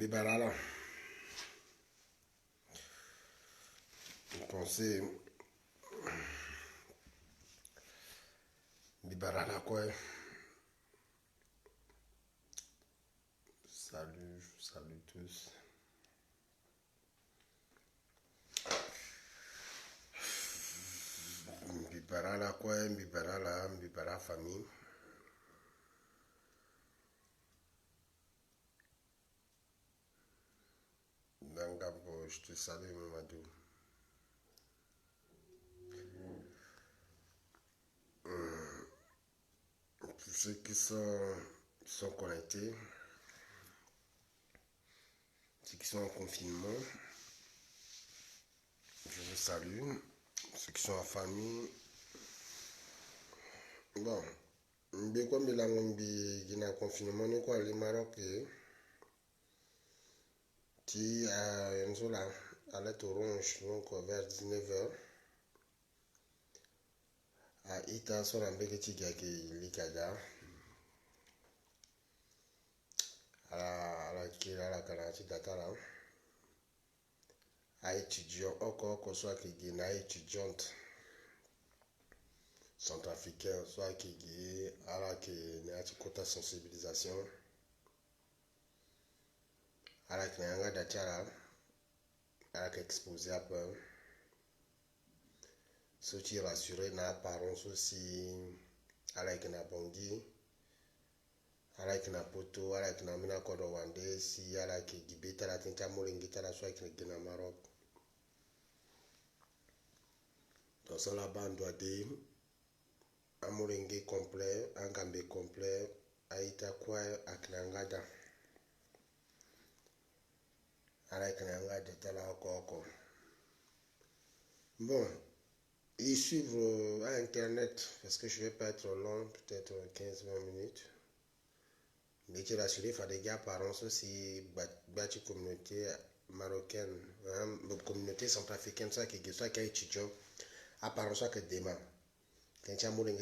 Bibarala. Pensez. Bibarala quoi. Salut tous. Bibarala quoi, Bibara famille. Dangabo, je te salue Mamadou. Tous ceux qui sont connectés, ceux qui sont en confinement, je vous salue. Ceux qui sont en famille, bon, mais comme il y a un confinement, nous quoi, les Marocains, qui a une seule à l'aide orange, donc vers 19h, à Ita, sur un bec qui a l'Ikada, à la Kanati Dakara, à étudiant, encore qu'on soit qui est une étudiante centrafricaine, soit qui est à la qui est côté sensibilisation, à la qui est d'Achara, à la qui est exposé à peu. Ce qui est rassuré dans l'apparence aussi, à la qui est bangui, à la qui est poto, à la qui est mina kodo wande, si à la qui est gibeta la tinta molingita la soit qui est dans Maroc. Dans ça la bande doit dire, un molingi complet, un gambé complet, aïta quoi à Knangada. À la Knangada tala encore. Bon. Ils suivent à internet parce que je ne vais pas être long, peut-être 15-20 minutes. Mais tu rassuré, il faut des gars par an aussi, bâti communauté marocaine, communauté centrafricaine, soit qui est étudiant, à part soit que demain. Quand tu as mouru,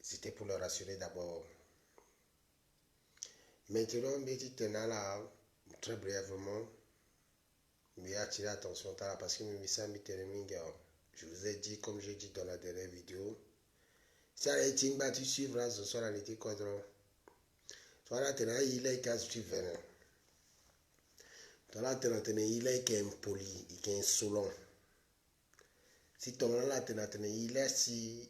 c'était pour le rassurer d'abord. Maintenant, je te là, très brièvement, mais attirer attention parce que je vous ai dit, comme j'ai dit dans la dernière vidéo, si elle est une battue suivre, ce soir, elle était quadron. Toi, là, il est qu'à suivre. Toi, là, il est qu'un impoli, il est insolent. Si ton là, il est si,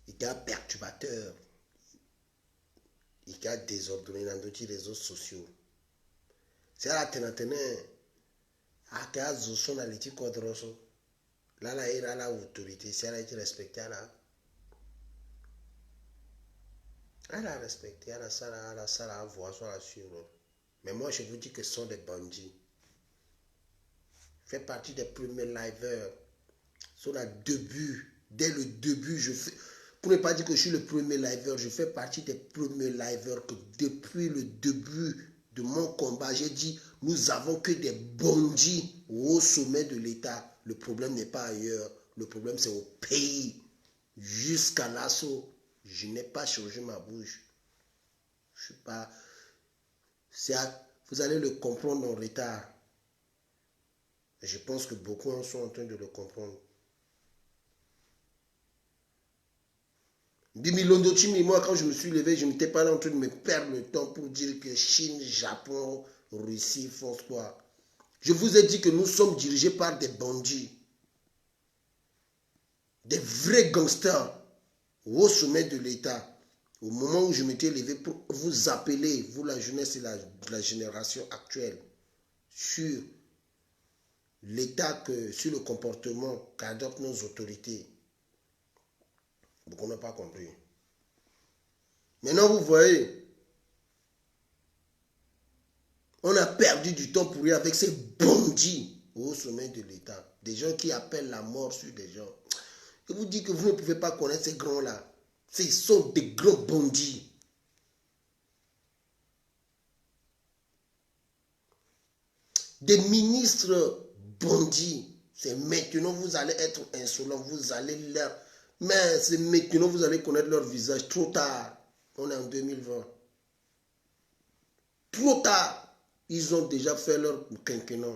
il est perturbateur, il est désordonné dans d'autres réseaux sociaux. Si elle a qu'à son dans les quadrons. Là, il a l'autorité. Si elle a été respectée, là. Elle a respecté, elle a ça à voir, soit à suivre. Mais moi, je vous dis que ce sont des bandits. Je fais partie des premiers liveurs. Sur le début, dès le début, je fais. Pour ne pas dire que je suis le premier liveur, je fais partie des premiers liveurs que depuis le début de mon combat, j'ai dit, nous avons que des bandits au sommet de l'État. Le problème n'est pas ailleurs, le problème c'est au pays. Jusqu'à l'assaut, je n'ai pas changé ma bouche. Je suis pas. Vous allez le comprendre en retard. Et je pense que beaucoup en sont en train de le comprendre. Moi, quand je me suis levé, je n'étais pas là en train de me perdre le temps pour dire que Chine, Japon, Russie font quoi. Je vous ai dit que nous sommes dirigés par des bandits. Des vrais gangsters au sommet de l'État. Au moment où je m'étais levé pour vous appeler, vous la jeunesse et la génération actuelle, sur l'état sur le comportement qu'adoptent nos autorités. Beaucoup n'ont pas compris. Maintenant, vous voyez, on a perdu du temps pour rien avec ces bandits au sommet de l'État. Des gens qui appellent la mort sur des gens. Je vous dis que vous ne pouvez pas connaître ces grands-là. Ce sont des grands bandits. Des ministres bandits. C'est maintenant vous allez être insolents, vous allez leur... Mais c'est maintenant vous allez connaître leur visage trop tard. On est en 2020. Trop tard, ils ont déjà fait leur quinquennat.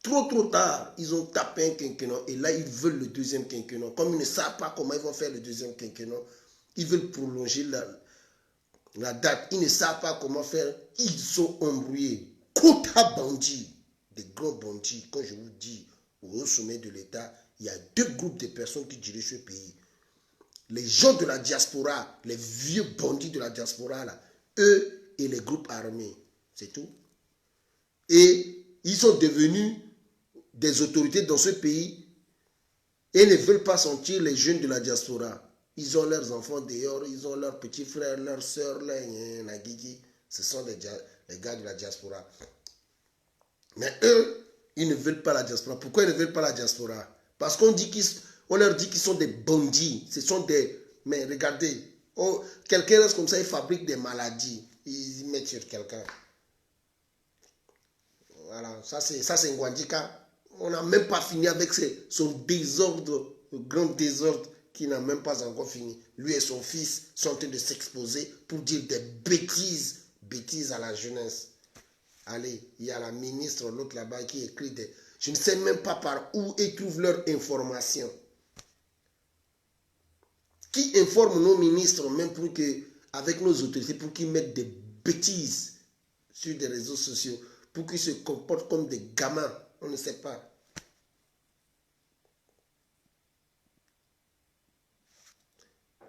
Trop tard, ils ont tapé un quinquennat et là, ils veulent le deuxième quinquennat. Comme ils ne savent pas comment ils vont faire le deuxième quinquennat, ils veulent prolonger la date. Ils ne savent pas comment faire. Ils sont embrouillés. Quota bandits, des grands bandits. Quand je vous dis, au sommet de l'État, il y a deux groupes de personnes qui dirigent ce pays. Les gens de la diaspora, les vieux bandits de la diaspora, là, eux et les groupes armés. C'est tout. Et ils sont devenus des autorités dans ce pays et ne veulent pas sentir les jeunes de la diaspora. Ils ont leurs enfants dehors, ils ont leurs petits frères, leurs soeurs, la guigui. Ce sont les gars de la diaspora. Mais eux, ils ne veulent pas la diaspora. Pourquoi ils ne veulent pas la diaspora? Parce qu'on leur dit qu'ils sont des bandits. Ce sont des... Mais regardez, quelqu'un reste comme ça, il fabrique des maladies. Ils mettent sur quelqu'un. Voilà, ça c'est Ngwandika. On n'a même pas fini avec son désordre, le grand désordre qui n'a même pas encore fini. Lui et son fils sont en train de s'exposer pour dire des bêtises à la jeunesse. Allez, il y a la ministre, l'autre là-bas qui écrit des... Je ne sais même pas par où ils trouvent leur information. Qui informe nos ministres, même pour que, avec nos autorités, pour qu'ils mettent des bêtises sur des réseaux sociaux, pour qu'ils se comportent comme des gamins. On ne sait pas.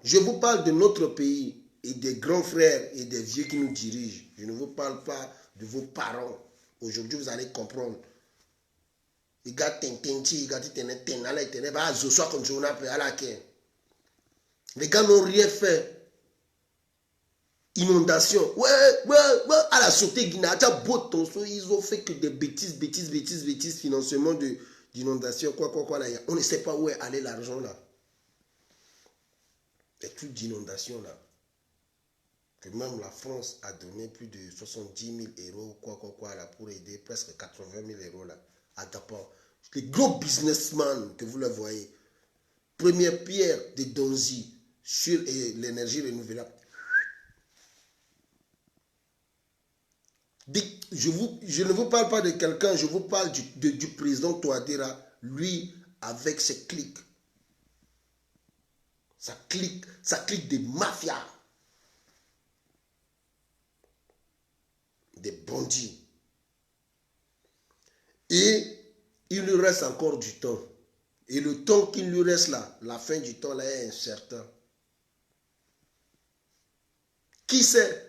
Je vous parle de notre pays et des grands frères et des vieux qui nous dirigent. Je ne vous parle pas de vos parents. Aujourd'hui, vous allez comprendre. Les gars, les gars n'ont rien fait. Inondation. Ouais, à la sûreté Guinée, ils ont fait que des bêtises, financement d'inondation, quoi, là. On ne sait pas où est allé l'argent, là. Les trucs d'inondation, là. Que même la France a donné plus de 70 000 euros, quoi, là, pour aider presque 80 000 euros, là, à Dapor. Les gros businessmen que vous le voyez. Première pierre de Donzi sur l'énergie renouvelable. Je ne vous parle pas de quelqu'un, je vous parle du président Touadéra, lui, avec ses clics. Sa clique des mafias. Des bandits. Et il lui reste encore du temps. Et le temps qu'il lui reste là, la fin du temps là est incertain. Qui sait?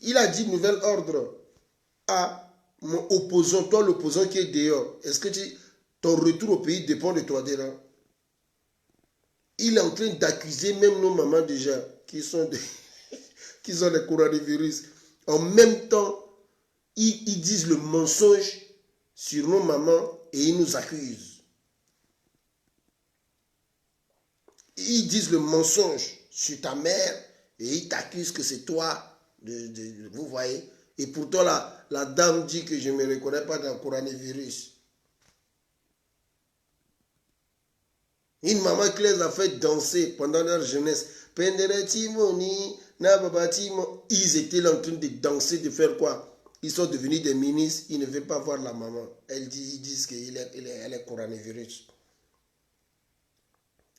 Il a dit nouvel ordre à mon opposant, toi l'opposant qui est dehors. Est-ce que ton retour au pays dépend de toi déjà? Il est en train d'accuser même nos mamans déjà qui ont le coronavirus. En même temps, ils disent le mensonge sur nos mamans et ils nous accusent. Ils disent le mensonge sur ta mère et ils t'accusent que c'est toi. Vous voyez? Et pourtant, la dame dit que je ne me reconnais pas dans le coronavirus. Une maman qui les a fait danser pendant leur jeunesse. Ils étaient là en train de danser, de faire quoi? Ils sont devenus des ministres, ils ne veulent pas voir la maman. Ils disent qu'elle est coronavirus.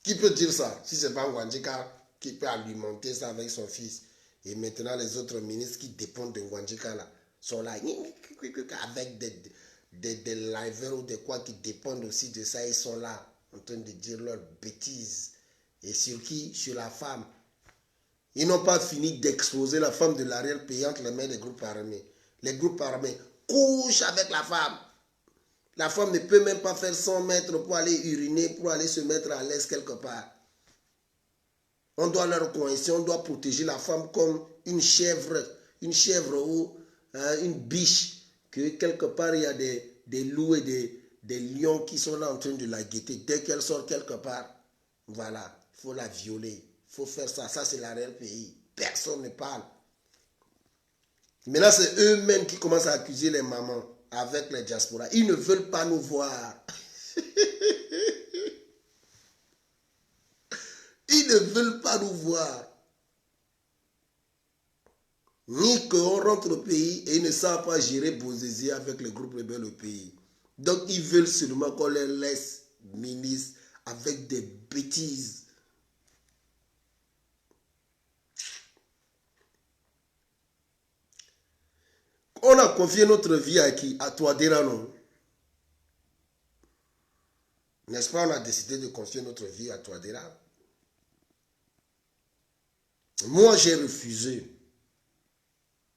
Qui peut dire ça? Si c'est pas Ngwandika qui peut alimenter ça avec son fils. Et maintenant, les autres ministres qui dépendent de Ngwandika là, sont là avec des liveurs ou des quoi qui dépendent aussi de ça. Ils sont là en train de dire leurs bêtises. Et sur qui? Sur la femme. Ils n'ont pas fini d'exposer la femme de l'arrière-pays entre les mains des groupes armés. Les groupes armés couchent avec la femme. La femme ne peut même pas faire 100 mètres pour aller uriner, pour aller se mettre à l'aise quelque part. On doit leur coincer, on doit protéger la femme comme une chèvre ou une biche, que quelque part il y a des loups et des lions qui sont là en train de la guetter. Dès qu'elle sort quelque part, voilà, il faut la violer, il faut faire ça. Ça, c'est l'arrière-pays. Personne ne parle. Maintenant, c'est eux-mêmes qui commencent à accuser les mamans avec les diasporas. Ils ne veulent pas nous voir. Ils Ils ne veulent pas nous voir. Ni qu'on rentre au pays et ils ne savent pas gérer Bozézi avec le groupe rebelle au pays. Donc ils veulent seulement qu'on les laisse ministres avec des bêtises. On a confié notre vie à qui? À Touadéra, non? N'est-ce pas, on a décidé de confier notre vie à Touadéra. Moi, j'ai refusé.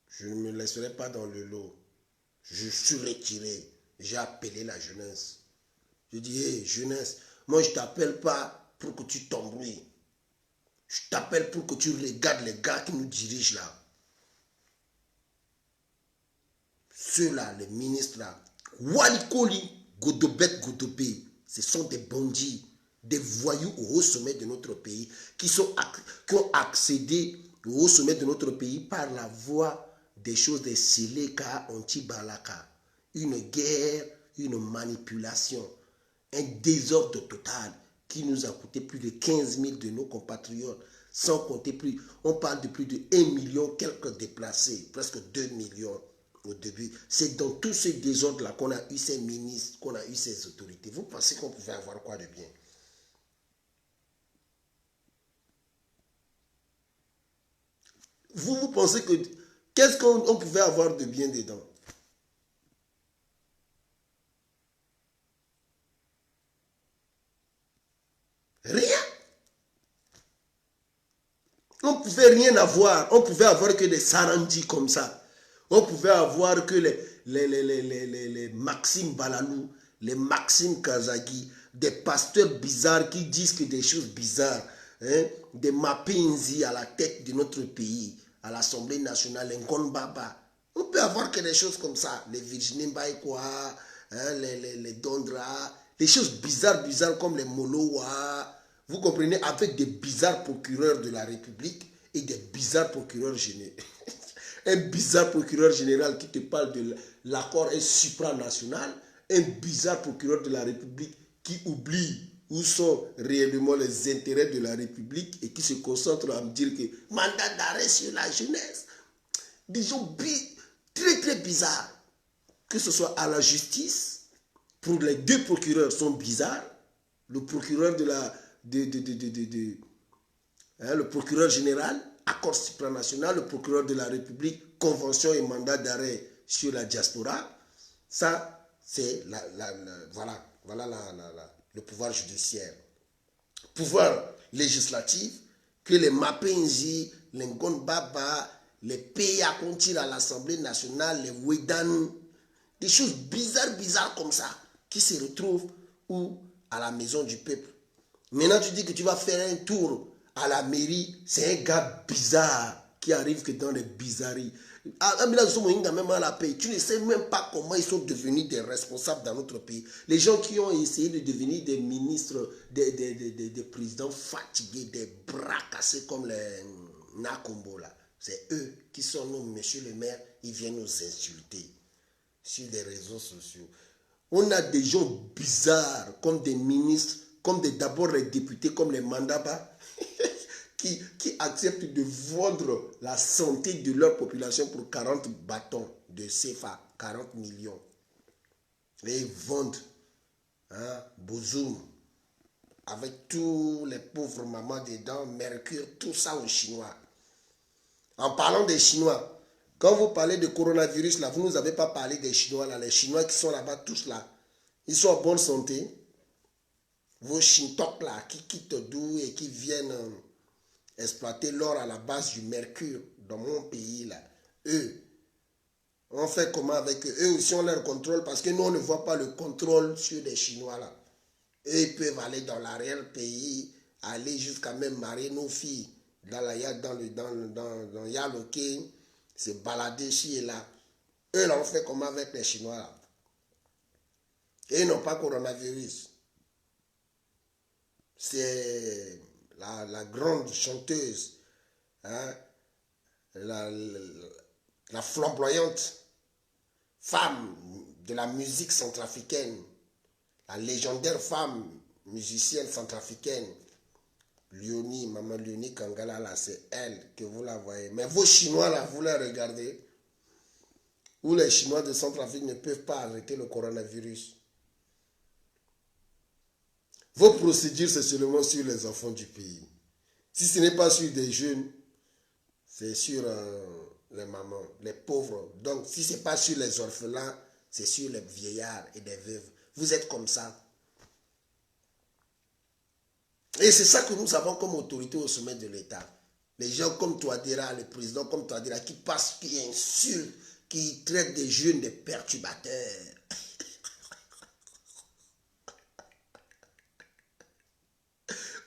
Je ne me laisserai pas dans le lot. Je suis retiré. J'ai appelé la jeunesse. Je dis, hé, jeunesse, moi, je ne t'appelle pas pour que tu t'embrouilles. Je t'appelle pour que tu regardes les gars qui nous dirigent là. Ceux-là, les ministres là, Walikoli, Godobet, Godobé, ce sont des bandits, des voyous au haut sommet de notre pays qui ont accédé au haut sommet de notre pays par la voie des choses des Seleka anti-Balaka. Une guerre, une manipulation, un désordre total qui nous a coûté plus de 15 000 de nos compatriotes, sans compter plus, on parle de plus de 1 million quelques déplacés, presque 2 millions. Au début, c'est dans tous ces désordres-là qu'on a eu ces ministres, qu'on a eu ces autorités. Vous pensez qu'on pouvait avoir quoi de bien? Vous pensez que... Qu'est-ce qu'on pouvait avoir de bien dedans? Rien. On ne pouvait rien avoir. On pouvait avoir que des sarandis comme ça. On pouvait avoir que les Maxime Balalou, les Maxime Kazagi, des pasteurs bizarres qui disent que des choses bizarres. Hein? Des Mapinzi à la tête de notre pays, à l'Assemblée nationale, Ngon Baba. On peut avoir que des choses comme ça. Les Virginie Baïkwa, hein, les Dondra, des choses bizarres, bizarres comme les Molowa. Vous comprenez, avec des bizarres procureurs de la République et des bizarres procureurs généraux. Un bizarre procureur général qui te parle de l'accord supranational, un bizarre procureur de la République qui oublie où sont réellement les intérêts de la République et qui se concentre à me dire que mandat d'arrêt sur la jeunesse. Des gens très très bizarres. Que ce soit à la justice, pour les deux procureurs sont bizarres. Le procureur de la le procureur général, accord supranational, le procureur de la République, convention et mandat d'arrêt sur la diaspora. Ça, c'est voilà le pouvoir judiciaire. Pouvoir législatif, que les Mapenzi, les Ngonbaba, les PA qu'on tire à l'Assemblée nationale, les Wedan, des choses bizarres comme ça, qui se retrouvent où? À la maison du peuple. Maintenant, tu dis que tu vas faire un tour à la mairie, c'est un gars bizarre qui arrive que dans les bizarreries. Même à la paix, tu ne sais même pas comment ils sont devenus des responsables dans notre pays. Les gens qui ont essayé de devenir des ministres, des présidents fatigués, des bras cassés comme les Nakombo là. C'est eux qui sont nos monsieur le maire, ils viennent nous insulter sur les réseaux sociaux. On a des gens bizarres comme des ministres, comme d'abord les députés, comme les Mandaba, qui acceptent de vendre la santé de leur population pour 40 bâtons de CFA, 40 millions. Et ils vendent Bozoum, avec tous les pauvres mamans dedans, Mercure, tout ça aux Chinois. En parlant des Chinois, quand vous parlez de coronavirus, là, vous ne nous avez pas parlé des Chinois, là, les Chinois qui sont là-bas, tous là, ils sont en bonne santé. Vos Shintok là, qui quittent d'où et qui viennent exploiter l'or à la base du mercure dans mon pays là, eux, on fait comment avec eux? Eux aussi on leur contrôle parce que nous on ne voit pas le contrôle sur les Chinois là. Eux ils peuvent aller dans l'arrière pays, aller jusqu'à même marier nos filles dans Yaloké, se balader ici et là. Eux là on fait comment avec les Chinois là? Et ils n'ont pas coronavirus. C'est la grande chanteuse, hein, la flamboyante femme de la musique centrafricaine, la légendaire femme musicienne centrafricaine, Léonie, maman Léonie Kangala, là, c'est elle que vous la voyez. Mais vos Chinois, là, vous la regardez. Où les Chinois de Centrafrique ne peuvent pas arrêter le coronavirus. Vos procédures, c'est seulement sur les enfants du pays. Si ce n'est pas sur des jeunes, c'est sur les mamans, les pauvres. Donc, si ce n'est pas sur les orphelins, c'est sur les vieillards et les veuves. Vous êtes comme ça. Et c'est ça que nous avons comme autorité au sommet de l'État. Les gens comme Touadéra, le président comme Touadéra, qui passent, qui insultent, qui traitent des jeunes des perturbateurs.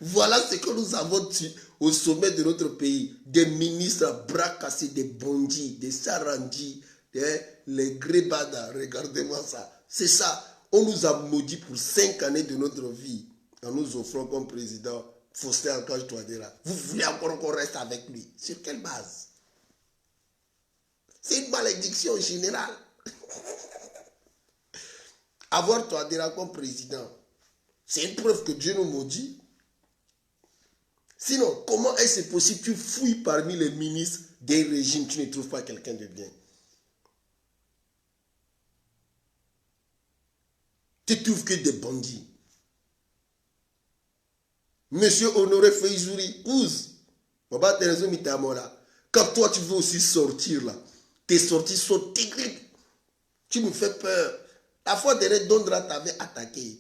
Voilà ce que nous avons au sommet de notre pays. Des ministres à bras cassés, des bondis, des sarandis, les grébada. Regardez-moi ça. C'est ça. On nous a maudit pour 5 années de notre vie en nous offrant comme président Faustin Archange Touadéra. Vous voulez encore qu'on reste avec lui? Sur quelle base? C'est une malédiction générale. Avoir Touadéra comme président, c'est une preuve que Dieu nous maudit. Sinon, comment est-ce possible que tu fouilles parmi les ministres des régimes, tu ne trouves pas quelqu'un de bien? Tu trouves que des bandits. Monsieur Honoré Feizouri, quand toi tu veux aussi sortir là, tes sorties sont terribles. Tu me fais peur. La fois dernière, Dondra t'avait attaqué.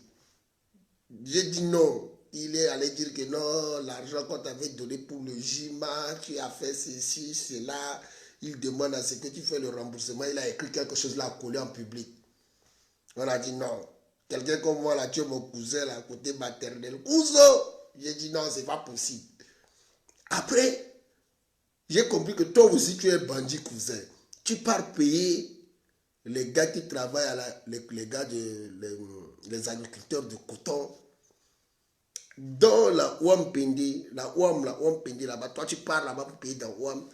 J'ai dit non. Il est allé dire que non, l'argent qu'on t'avait donné pour le GIMA, tu as fait ceci, cela. Il demande à ce que tu fais le remboursement. Il a écrit quelque chose là, collé en public. On a dit non. Quelqu'un comme moi là, tu es mon cousin là, côté maternel. Cousin! J'ai dit non, c'est pas possible. Après, j'ai compris que toi aussi tu es bandit cousin. Tu pars payer les gars qui travaillent, les gars les agriculteurs de coton. Dans la Ouampendi, là-bas, toi tu pars là-bas pour payer dans Ouam,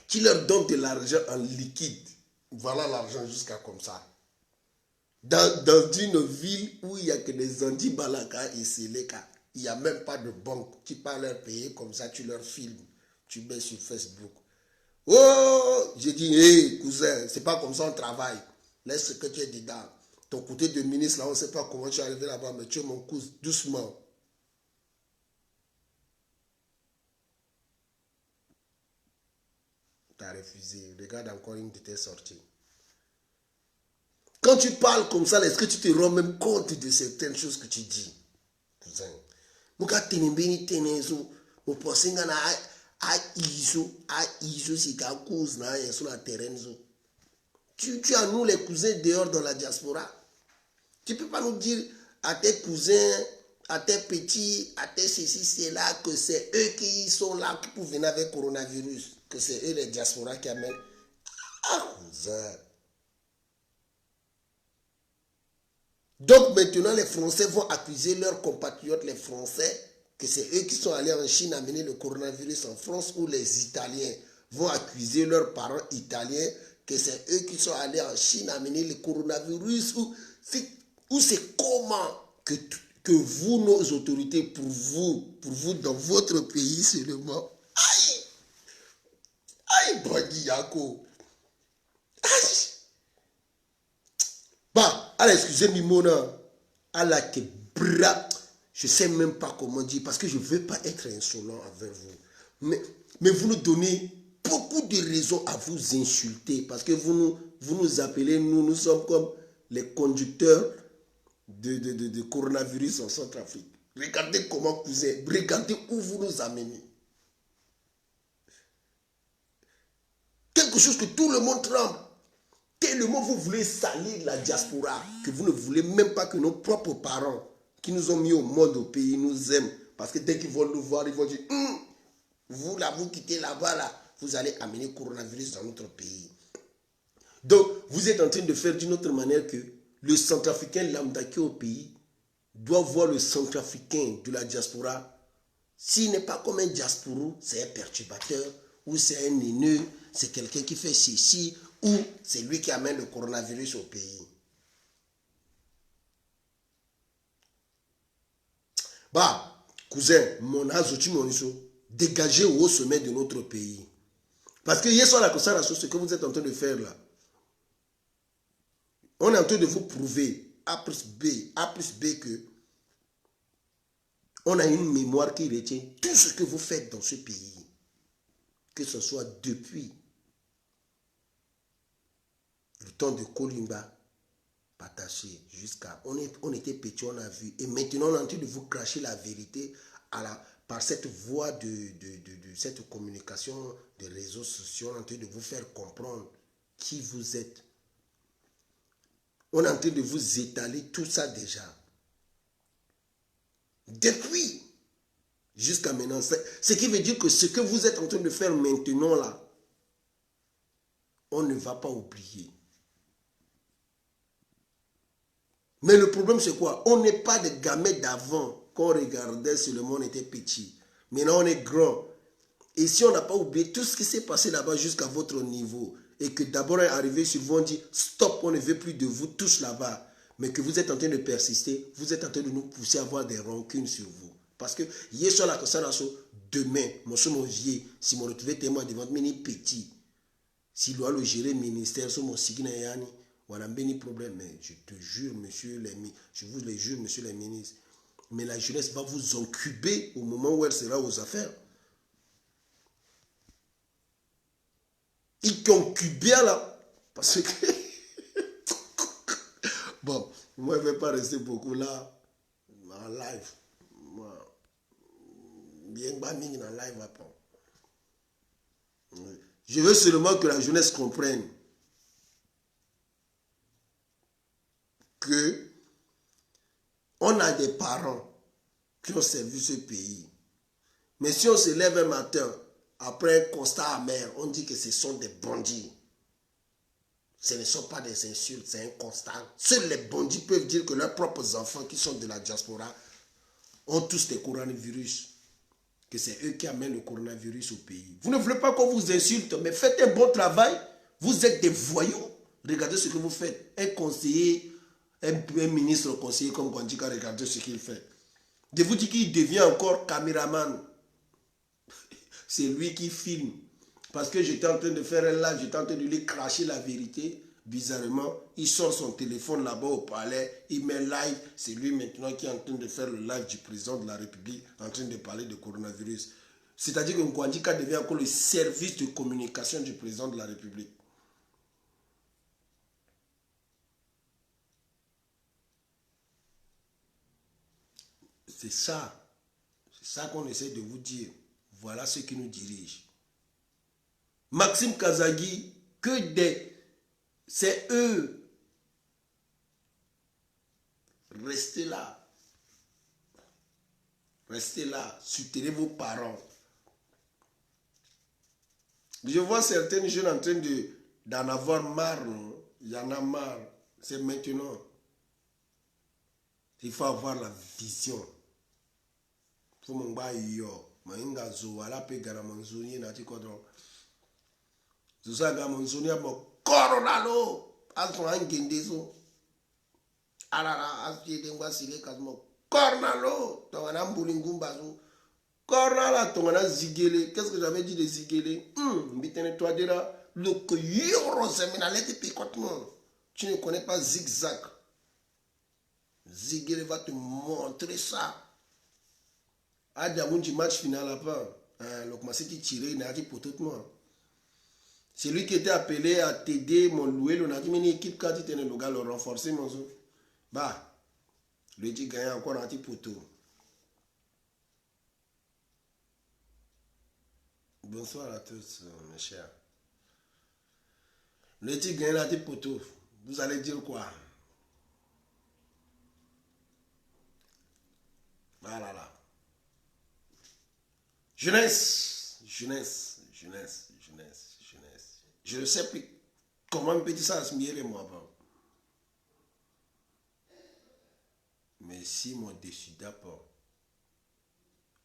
tu leur donnes de l'argent en liquide. Voilà l'argent jusqu'à comme ça. Dans une ville où il n'y a que des Andy-Balaka et Seleka, il n'y a même pas de banque. Tu pars leur payer comme ça, tu leur filmes, tu mets sur Facebook. Oh, j'ai dit, hé, cousin, c'est pas comme ça on travaille. Laisse ce que tu es dedans. Ton côté de ministre, là, on ne sait pas comment tu es arrivé là-bas, mais tu es mon cousin, doucement. Tu as refusé. Regarde encore une de tes sorties. Quand tu parles comme ça, est-ce que tu te rends même compte de certaines choses que tu dis, cousin? Muka tenembeni tenezo, mo posenga na a iso si ka cause na sur la terrain zo. Tu as nous les cousins dehors dans la diaspora. Tu peux pas nous dire à tes cousins, à tes petits, à tes ceci, c'est là que c'est eux qui sont là pour venir avec le coronavirus, que c'est eux les diasporas qui amènent. Ah, cousin. Donc maintenant, les Français vont accuser leurs compatriotes, les Français, que c'est eux qui sont allés en Chine amener le coronavirus en France, ou les Italiens vont accuser leurs parents italiens, que c'est eux qui sont allés en Chine amener le coronavirus, ou c'est comment que vous, nos autorités, pour vous dans votre pays seulement, aïe, aïe, Bagi Yako, aïe. Bah, allez, excusez-moi, Mona. Allah que bra. Je ne sais même pas comment dire, parce que je ne veux pas être insolent avec vous. Mais vous nous donnez beaucoup de raisons à vous insulter, parce que vous nous appelez, nous sommes comme les conducteurs de coronavirus en Centrafrique. Regardez comment vous êtes, regardez où vous nous amenez. Quelque chose que tout le monde tremble. Tellement vous voulez salir la diaspora que vous ne voulez même pas que nos propres parents qui nous ont mis au monde, au pays, nous aiment. Parce que dès qu'ils vont nous voir, ils vont dire, vous là, vous quittez là-bas, là, vous allez amener le coronavirus dans notre pays. Donc, vous êtes en train de faire d'une autre manière que le centrafricain lambda qui est au pays doit voir le centrafricain de la diaspora. S'il n'est pas comme un diasporou, c'est un perturbateur, ou c'est un haineux, c'est quelqu'un qui fait ceci, ou c'est lui qui amène le coronavirus au pays. Bah, cousin, mon azochi moniso, dégagez au sommet de notre pays. Parce que hier soir, ce que vous êtes en train de faire là, on est en train de vous prouver, A plus B, que on a une mémoire qui retient tout ce que vous faites dans ce pays. Que ce soit depuis le temps de Kolimba, Pataché, jusqu'à... On était petits, on a vu. Et maintenant, on est en train de vous cracher la vérité par cette voie de cette communication des réseaux sociaux. On est en train de vous faire comprendre qui vous êtes. On est en train de vous étaler tout ça déjà. Depuis jusqu'à maintenant. Ce qui veut dire que ce que vous êtes en train de faire maintenant là, on ne va pas oublier. Mais le problème c'est quoi? On n'est pas des gamins d'avant qu'on regardait seulement on était petit. Maintenant on est grand. Et si on n'a pas oublié tout ce qui s'est passé là-bas jusqu'à votre niveau, et que d'abord on est arrivé sur vous, on dit stop, on ne veut plus de vous tous là-bas, mais que vous êtes en train de persister, vous êtes en train de nous pousser à avoir des rancunes sur vous. Parce que hier soir, demain, mon vieux, si je me retrouvais témoin devant mes petit, si je dois le gérer ministère, sur mon signayani, on a un problème. Mais je te jure, je vous le jure, monsieur le ministre, mais la jeunesse va vous incuber au moment où elle sera aux affaires. Ils concubent là, parce que bon, moi je ne vais pas rester beaucoup là en live. Moi, bien que en live après. Je veux seulement que la jeunesse comprenne que on a des parents qui ont servi ce pays. Mais si on se lève un matin, après un constat amer, on dit que ce sont des bandits. Ce ne sont pas des insultes, c'est un constat. Seuls les bandits peuvent dire que leurs propres enfants qui sont de la diaspora ont tous des coronavirus. Que c'est eux qui amènent le coronavirus au pays. Vous ne voulez pas qu'on vous insulte, mais faites un bon travail. Vous êtes des voyous. Regardez ce que vous faites. Un conseiller, un ministre conseiller comme Gwandika, regardez ce qu'il fait. Je vous dis qu'il devient encore caméraman. C'est lui qui filme. Parce que j'étais en train de faire un live, j'étais en train de lui cracher la vérité. Bizarrement, il sort son téléphone là-bas au palais, il met live. C'est lui maintenant qui est en train de faire le live du président de la République, en train de parler de coronavirus. C'est-à-dire que Gwandika devient encore le service de communication du président de la République. C'est ça qu'on essaie de vous dire. Voilà ce qui nous dirige. Maxime Kazagui, c'est eux. Restez là. Restez là. Soutenez vos parents. Je vois certaines jeunes en train d'en avoir marre. Non? Il y en a marre. C'est maintenant. Il faut avoir la vision. Il faut m'envoyer yo. Mainga zo ala pe gara manzoni na ti kodro. Zusa ga manzoni abo corona lo. Aso angende so. Ala asje de ngwa sile kazmo. Corona lo. Tongana mbulingumba so. Corona la tongana zigele. Qu'est-ce que j'avais dit de zigele? Mbitene toi dira le que yoro seminalete picotement. Tu ne connais pas zigzag. Zigele va te montrer ça. A un match final après. Le commencé à tirer, il a dit pour tout le monde. C'est lui qui était appelé à t'aider, mon loué, on a dit, mais une équipe quand il tenait le gars, le renforcer, mon zo. Bah, lui dit gagner encore un petit poteau. Bonsoir à tous, mes chers. Lui dit gagner un petit poteau. Vous allez dire quoi? Voilà là. Jeunesse. Je ne sais plus comment me petit ça se mirer moi avant. Mais si mon décide pas,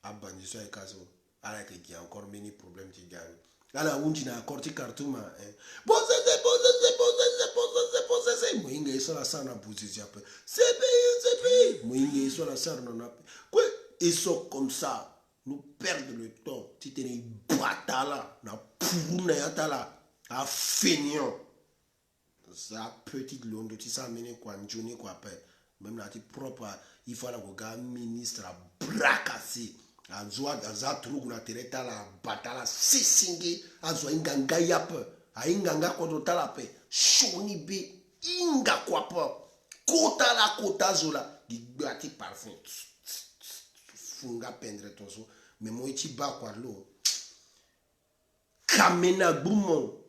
à bandir sur les casos, alors qu'il y a encore many problèmes qui gagnent. Là, la on dit encore tu cartoum. Posez. Moi, il y a ça la sana posé après. C'est payé. Moi, il y a ça la sana non a. Quoi? Ils sont comme ça. Nous perdons le temps. Si tu es une batala, na pouruna yatala, à feignant. Ça petite londo, tu sais amener quoi, Johnny quoi après. Même là, tu propre, il faut un ministre à bracassé. A zoa za trugu na tereta la batala sisingi a zoa inganga yap a inganga kodotala pe shoni be inga kwa pa kota la kota zola di bati parfum funga pendre ton so mais moi ti ba kwa lo kamena bumo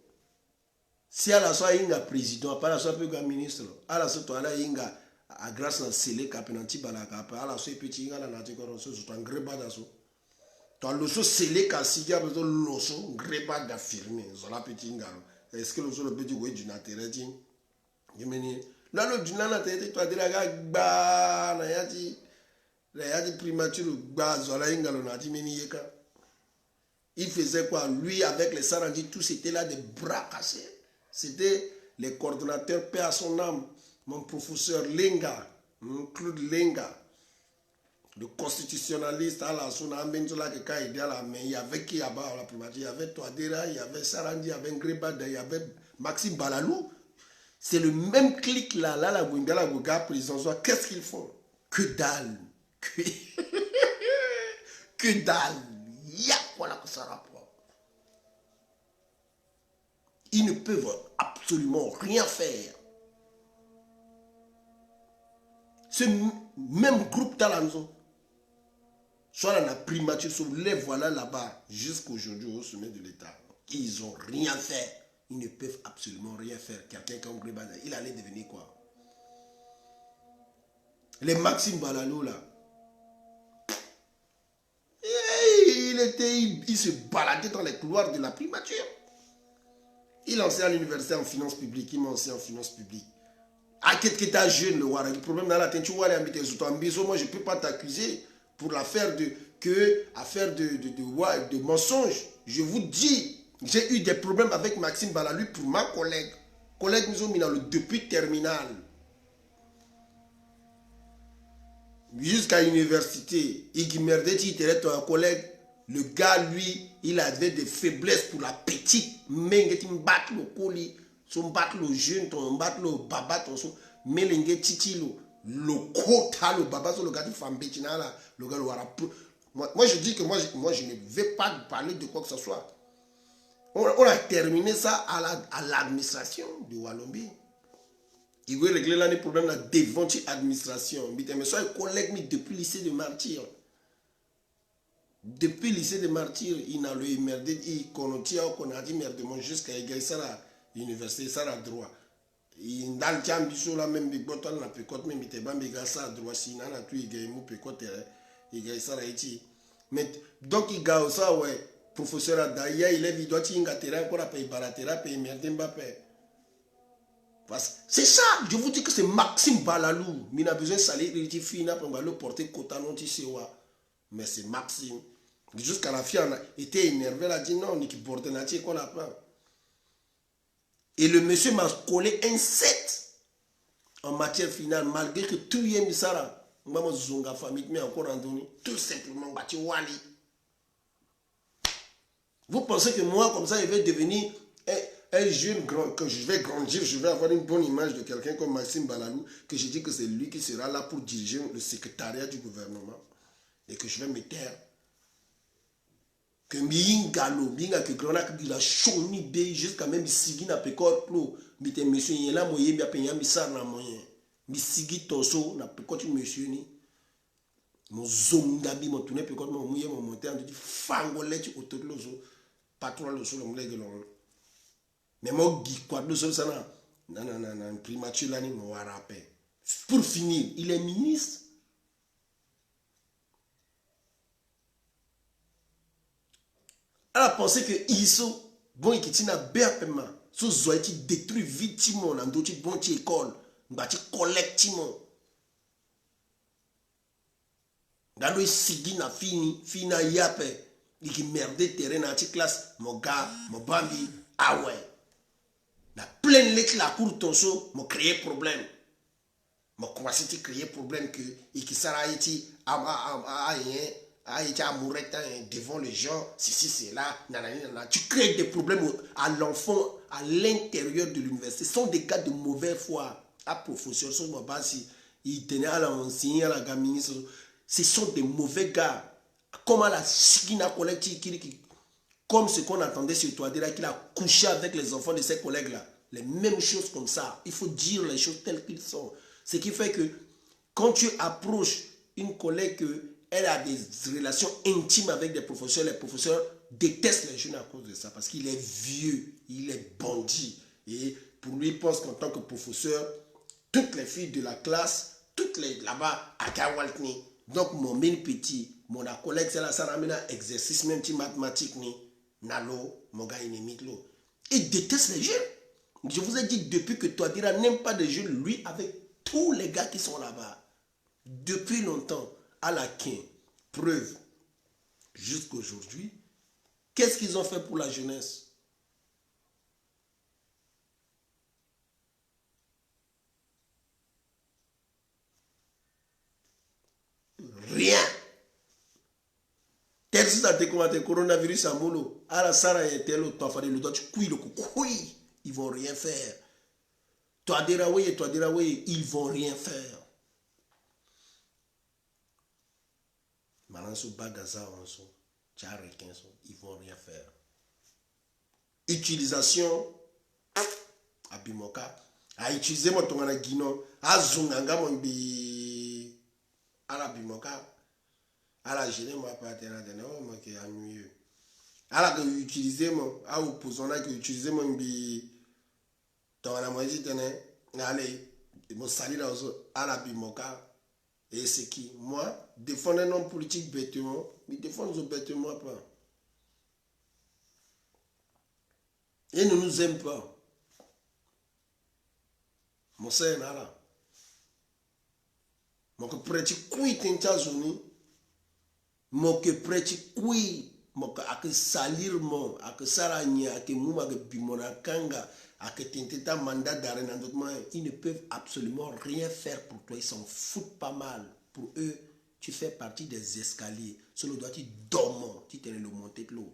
si ala so inga président pas la so pe ministre ala so to ala inga a grâce na sele kapenanti balaka pa ala so petit inga na tikoro so to ngreba da so to loso sele ka siga bezo loso ngreba da firme zo la petit ngalo est-ce que loso le petit go du natereti yemeni la lo du na tereti to adira ga gba na yati la yati primature gba zo la ngalo na ti meni yeka. Il faisait quoi lui avec les Sarandis tous c'était là des bras cassés. C'était les coordonnateurs paix à son âme. Mon professeur Lenga, Claude Lenga, le constitutionnaliste à la Sona Benzola qui a aidé à la main. Il y avait qui à la primature, il y avait Touadéra, il y avait Sarandi, il y avait Ngrébada, il y avait Maxime Balalou. C'est le même clic là, la Bouinga, la Bouga, prison. Qu'est-ce qu'ils font? Que dalle. Que dalle. Y'a quoi là que ça rapporte? Ils ne peuvent absolument rien faire. Ce même groupe Talanzo, soit dans la primature, les voilà là-bas, jusqu'aujourd'hui au sommet de l'État. Ils n'ont rien fait. Ils ne peuvent absolument rien faire. Quelqu'un comme Grébada, il allait devenir quoi? Les Maxime Balalou là. Il se baladait dans les couloirs de la primature. Il enseigne à l'université en finance publique. Il m'a enseigné en finance publique. À quel état jeune, le problème dans la tête, moi je ne peux pas t'accuser pour l'affaire de mensonge. Je vous dis, j'ai eu des problèmes avec Maxime Balalou pour ma collègue. Collègue depuis terminale. Jusqu'à l'université, il merdait, il était un collègue. Le gars, lui, il avait des faiblesses pour la petite. Mais il bat le colis, son bat le jeune, ton bat le baba, ton son. Mais il titi le kota, le baba, le gars de femme bétina, le gars le wara. Moi, je dis que moi, je ne vais pas parler de quoi que ce soit. On a terminé ça à l'administration de Wallombi. Il veut régler là les problèmes devant l'administration. Mais soit un collègue depuis le lycée de Martyr. Depuis le lycée de Martyr, il a le merdé, il a dit merdement jusqu'à l'université, ça a droit. Il a dit que il a même des bottons, la pécote, même il a dit ça droit, il a dit qu'il a dit ça. Mais donc il a dit ça, ouais, professeur Adaya, il est vidéo, il a terrain pour la payer Balatera, payer merdé Mbappé. C'est ça, je vous dis que c'est Maxime Balalou. Il a besoin de salir, il dit fina pour le porter Kotanon Tissewa. Mais c'est Maxime. Jusqu'à la fille était énervée, elle a dit non, Niki Bordenati qu'on a pas. Et le monsieur m'a collé un 7 en matière finale, malgré que tout y est mis ça là. Maman Zonga famille, mais encore en donné, tout simplement, Bati Wali. Vous pensez que moi, comme ça, je vais devenir un jeune grand, que je vais grandir, je vais avoir une bonne image de quelqu'un comme Maxime Balalou, que je dis que c'est lui qui sera là pour diriger le secrétariat du gouvernement. Et que je vais me taire. Que Mingalo, Minga, que Granac, il a chômi bé, jusqu'à même Sigi n'a pas encore clos. Mais t'es monsieur, il y a là, moyen, il y a payé un missar dans moyen. Mais Sigi Toso n'a pas encore monsieur ni. Mon zongabi, mon tourné, peut quand mon mouillé, mon monté, on dit fangolet, autour de l'oso, patron de l'oso, l'anglais de l'anglais. Mais mon guy, quoi de l'oso, ça n'a, non, primature l'année, mon rappel. Pour finir, il est ministre. Elle a pensé que Iso, bon, il y a un BAPM, so zoiti détruit vitement dans d'autres bonnes écoles, bâti collectivement. Dans le sigi na fini na yape, il qui merde terrain dans la classe, mon gars, mon bambi, ah ouais. La pleine lettre la cour tonso, m'a créé problème. M'a commencé à créer problème que, et qui s'arrête devant les gens, c'est là, tu crées des problèmes à l'enfant à l'intérieur de l'université. Ce sont des cas de mauvaise foi. À professeur, il tenait à l'enseigner, à la gamine. Ce sont des mauvais gars. Comme à la Sikina collègue, comme ce qu'on attendait sur toi, qu'il a couché avec les enfants de ses collègues-là. Les mêmes choses comme ça. Il faut dire les choses telles qu'elles sont. Ce qui fait que quand tu approches une collègue qu'elle a des relations intimes avec des professeurs, les professeurs détestent les jeunes à cause de ça. Parce qu'il est vieux, il est bandit. Et pour lui, il pense qu'en tant que professeur, toutes les filles de la classe, toutes les là-bas, à Kawaltni. Donc, mon mine petit, mon collègue, c'est là, ça ramène un exercice, même petit mathématique, ni. Nalo, mon gars, il est là. Il déteste les jeunes. Je vous ai dit, depuis que toi, Dira n'aime pas de jeunes, lui, avec tous les gars qui sont là-bas, depuis longtemps, à la quin, preuve, jusqu'aujourd'hui, qu'est-ce qu'ils ont fait pour la jeunesse? Rien. Tel si ça te commenté coronavirus à Molo, à la Sarah et tel autre, tu couilles le couille, ils vont rien faire. Toi Diraoué, ils vont rien faire. Maintenant, sous Bagaza, ils vont rien faire. Utilisation, à Bimoka, à utiliser mon ton guino, à Zunganga, mon bi, à la Bimoka. À la gêner, moi, pas oh, moi, qui est mieux. À la utiliser, moi, à opposant là, que utiliser mon bi, dans la moitié, allez, mon salut là, à la Bimoka. Et c'est qui? Moi, défendre un homme politique bêtement, mais défendre bêtement pas. Et ne nous aime pas. Mon sœur, là. Mon que prêti couille, t'es zoni. Mon que prêti couille. Mon que ak salir mon, ak saragna, ak mouma, ak bimona kanga, ak tenteta mandat d'arrêt dans d'autres moyens. Ils ne peuvent absolument rien faire pour toi. Ils s'en foutent pas mal. Pour eux, tu fais partie des escaliers. Sur le doigt, tu dormant, tu t'es le monter de l'eau.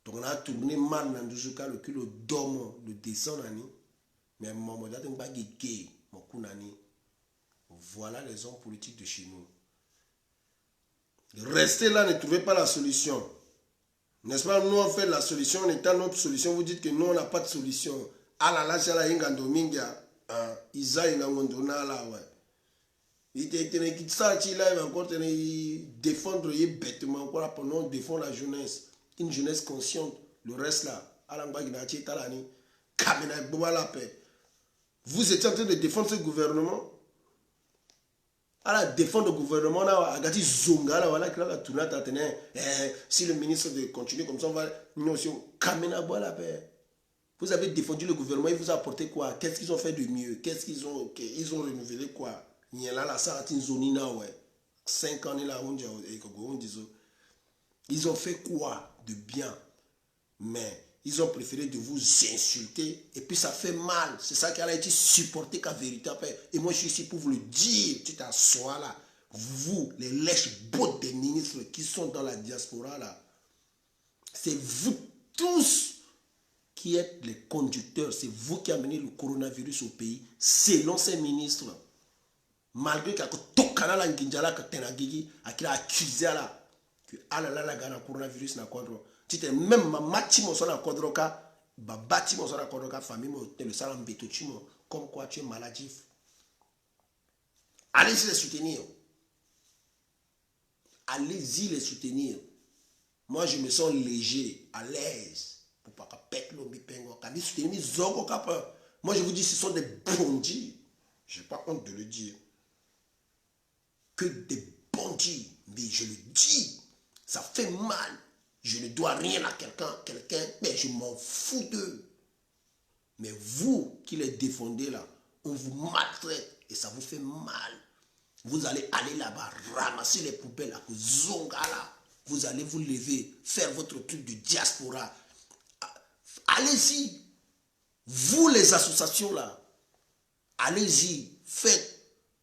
Donc on a tourné mal dans le cas le cul dormant, le descend nani. Mais mon modèle n'est pas gay, mon kunani. Voilà les hommes politiques de chez nous. Restez là, ne trouvez pas la solution. N'est-ce pas? Nous on fait la solution, on est à notre solution. Vous dites que nous on n'a pas de solution. Ah là là, c'est la Ingandominga. Isa Ingandona là, ouais. Il va encore défendre bêtement encore pour défendre la jeunesse. Une jeunesse consciente. Le reste là, vous étiez en train de défendre ce gouvernement. Défendre le gouvernement là, si le ministre continue comme ça, on va nous aussi vous avez défendu le gouvernement, il vous a apporté quoi? Qu'est-ce qu'ils ont fait de mieux? Qu'est-ce qu'ils ont renouvelé quoi? Il y a là la sartine zonina ouais. 5 ans là ils ont fait quoi de bien? Mais ils ont préféré de vous insulter et puis ça fait mal. C'est ça qui a été supporté qu'à vérité après. Et moi je suis ici pour vous le dire. Tu t'assois là. Vous, les lèches-bottes des ministres qui sont dans la diaspora là, c'est vous tous qui êtes les conducteurs. C'est vous qui amenez le coronavirus au pays selon ces ministres. Malgré que Tokana Nginjala que Tenagigi a accusé là que la gana coronavirus na kodro. Tu t'es même ma matimo sur la kodroka, ba batimo sur la kodroka famille mo te le salam betochimo comme quoi tu es maladif. Allez-y les soutenir. Allez-y les soutenir. Moi je me sens léger, à l'aise pour pas pète l'ombi pengo. Kami soutenir zogo kapa. Moi je vous dis ce sont des bandits. J'ai pas honte de le dire. Que des bandits, mais je le dis, ça fait mal. Je ne dois rien à quelqu'un, mais je m'en fous d'eux. Mais vous qui les défendez là, on vous maltraite et ça vous fait mal. Vous allez aller là-bas, ramasser les poubelles à Zongala. Vous allez vous lever, faire votre truc de diaspora. Allez-y. Vous les associations là, allez-y, faites.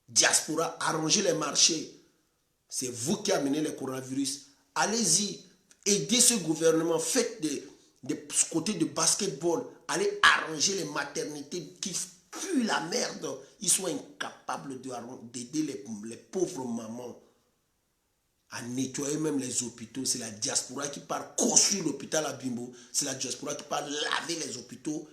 Diaspora, arrangez les marchés. C'est vous qui amenez le coronavirus. Allez-y, aidez ce gouvernement. Faites des côtés de basketball. Allez arranger les maternités qui puent la merde. Ils sont incapables d'aider les pauvres mamans à nettoyer même les hôpitaux. C'est la diaspora qui part construire l'hôpital à Bimbo. C'est la diaspora qui part laver les hôpitaux,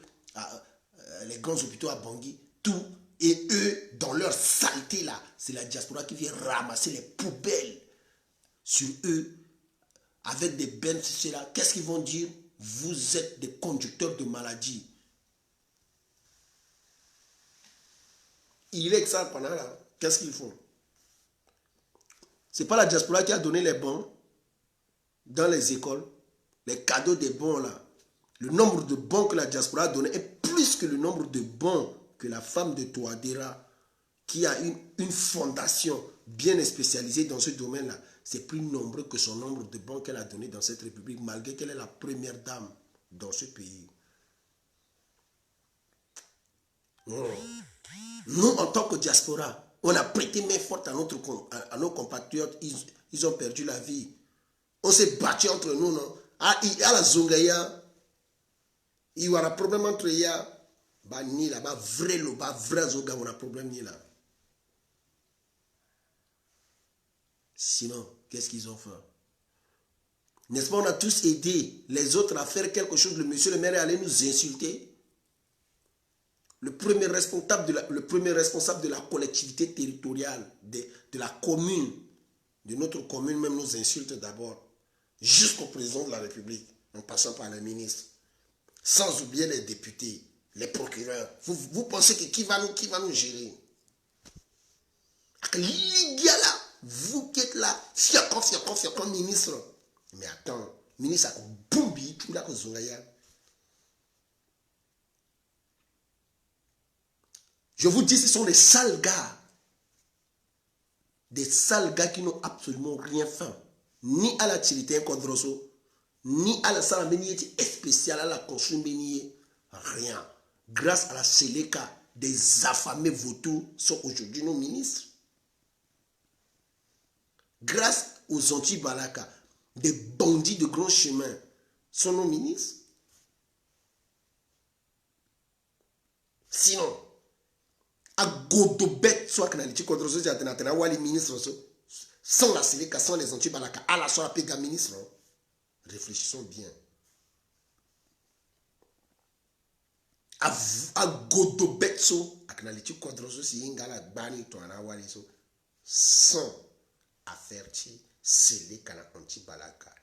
les grands hôpitaux à Bangui. Tout. Et eux, dans leur saleté là, c'est la diaspora qui vient ramasser les poubelles sur eux avec des bennes. Qu'est-ce qu'ils vont dire? Vous êtes des conducteurs de maladies. Il est que ça pendant là. Qu'est-ce qu'ils font? C'est pas la diaspora qui a donné les bons dans les écoles, les cadeaux des bons là. Le nombre de bons que la diaspora a donné est plus que le nombre de bons que la femme de Touadéra, qui a une fondation bien spécialisée dans ce domaine-là, c'est plus nombreux que son nombre de bons qu'elle a donné dans cette république, malgré qu'elle est la première dame dans ce pays. Nous, en tant que diaspora, on a prêté main forte à nos compatriotes, ils ont perdu la vie. On s'est battu entre nous, non? À la Zongaya, il y aura un problème entre eux. Bah ni là, bah vrai lo, bah vrai zoga, on a problème ni là. Sinon, qu'est-ce qu'ils ont fait? N'est-ce pas, on a tous aidé les autres à faire quelque chose. Le monsieur le maire est allé nous insulter. Le premier responsable de la collectivité territoriale, de la commune, de notre commune même nous insulte d'abord. Jusqu'au président de la République, en passant par les ministres. Sans oublier les députés. Les procureurs, vous pensez que qui va nous gérer? Là, vous qui êtes là, fiacon, ministre. Mais attends, ministre, boumbi, tout là que Zongaya. Je vous dis, ce sont des sales gars. Des sales gars qui n'ont absolument rien fait. Ni à la Tilité Kodroso, ni à la Salambénié spéciale, à la Consumbénié. Rien. Grâce à la Séléka, des affamés vautours sont aujourd'hui nos ministres. Grâce aux anti-Balaka, des bandits de grands chemins sont nos ministres. Sinon, à Godobet, soit que l'Aliti Kodroso, les ministres, sans la Séléka, sans les anti-Balaka, à la soirée, péga ministre. Réfléchissons bien. A Godobetso, à Knaliti Kodroso, si Ingala Bani, Toana Waliso, sans avertir, Séléka, anti-Balaka.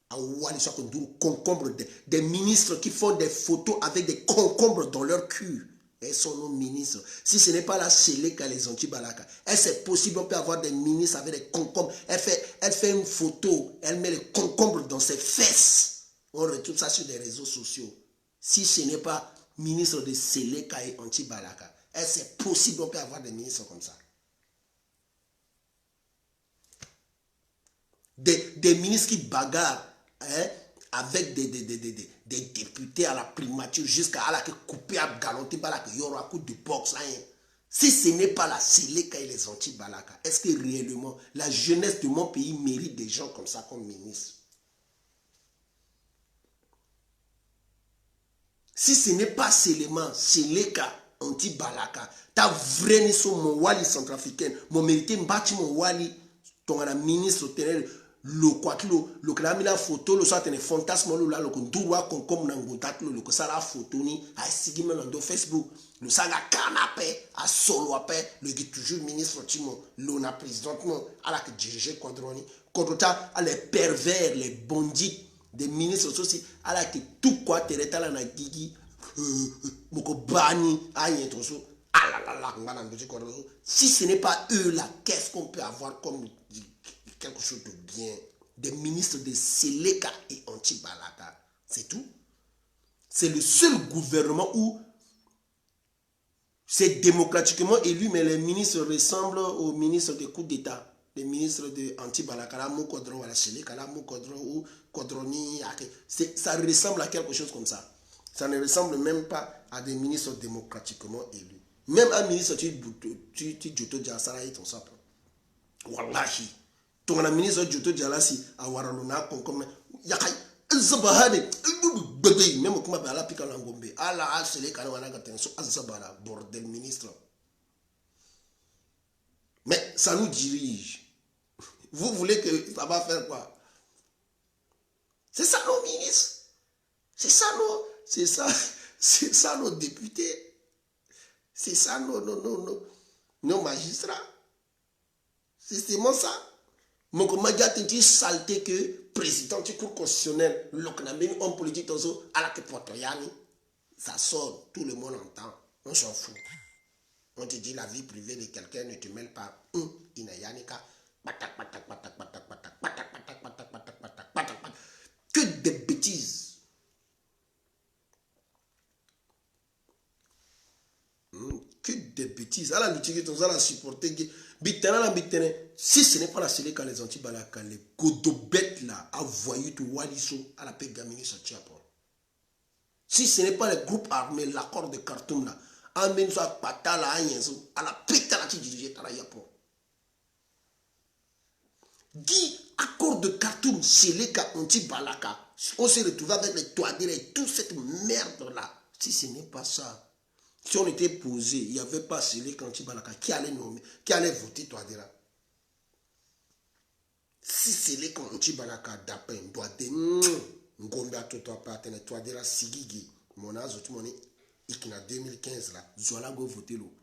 A Waliso, concombre, des ministres qui font des photos avec des concombres dans leur cul. Elles sont nos ministres. Si ce n'est pas la Séléka, les anti-Balaka, est-ce possible, on peut avoir des ministres avec des concombres. Elle fait une photo, elle met les concombres dans ses fesses. On retrouve ça sur les réseaux sociaux. Si ce n'est pas ministre de Séléka et anti-Balaka, est-ce possible, on peut avoir des ministres comme ça? Des ministres qui bagarrent avec des députés à la primature jusqu'à la couper à galanter, il y aura un coup de boxe. Si ce n'est pas la Séléka et les anti-Balaka, est-ce que réellement la jeunesse de mon pays mérite des gens comme ça comme ministre? Si ce n'est pas seulement Séléka, anti-Balaka, ta vraie nisso mon wali centrafricaine, mon mérité mbati mon wali, ton ministre tenel le kwatlo, le klamina photo, le soit un fantasme, le la, le kondouwa comme nangotat, le que ça la photo ni, à sigime dans Facebook, le saga canapé, à solo apé, le qui toujours ministre Timo, l'on a président, à la que diriger Kodroni, Kodrota, à les pervers, les bandits, des ministres aussi, à la que tout quoi te retala na gigi, moko bani, aïe, tout ça, ah là là, si ce n'est pas eux là, qu'est-ce qu'on peut avoir comme quelque chose de bien? Des ministres de Séléka et anti-Balaka, c'est tout. C'est le seul gouvernement où c'est démocratiquement élu, mais les ministres ressemblent aux ministres de coup d'État. Les ministres de anti-Balaka, la Moukodron, la Séléka, la Moukodron ou Kodroni, ça ressemble à quelque chose comme ça. Ça ne ressemble même pas à des ministres démocratiquement élus. Même un ministre, tu Djoto Diasara et ton sapin. Wallahi. Ton ministre Djoto Dialasi, à Waraluna, comme Yakai, Zabahane, bébé, même comme à la pique en Gombe. Allah, c'est les canons à Azabara, bordel ministre. Mais ça nous dirige. Vous voulez que ça va faire quoi? C'est ça nos ministres. C'est ça nos députés. C'est ça nos magistrats. C'est seulement ça. Mon commandant dit saleté que président du cour constitutionnel, l'ocnamine, homme politique, à la Kepotoyani, ça sort, tout le monde entend. On s'en fout. On te dit la vie privée de quelqu'un ne te mêle pas. Inayanika. Que des bêtises. Que des bêtises. Alors, l'utilisation, la supporter. Si ce n'est pas la série quand les anti-balaka, les godobêtes là, à voyou tout waliso, à la paix gamini sur Tchapon. Si ce n'est pas les groupes armés, l'accord de Khartoum là, à la patala, à la pétala qui dirige à la Japon. Dit accord de Khartoum, c'est les cas anti-balaka. On s'est retrouvé avec les toadires et toute cette merde là. Si ce n'est pas ça. Si on était posé, il n'y avait pas Sélé Kantibalaka qui allait nommer, qui allait voter Touadéra. Si Sélé Kantibalaka d'après doit dire Ngombe à Toto appartenait Touadéra Sigigi, mon âge, tout mon en 2015 là, Zola go voter l'eau.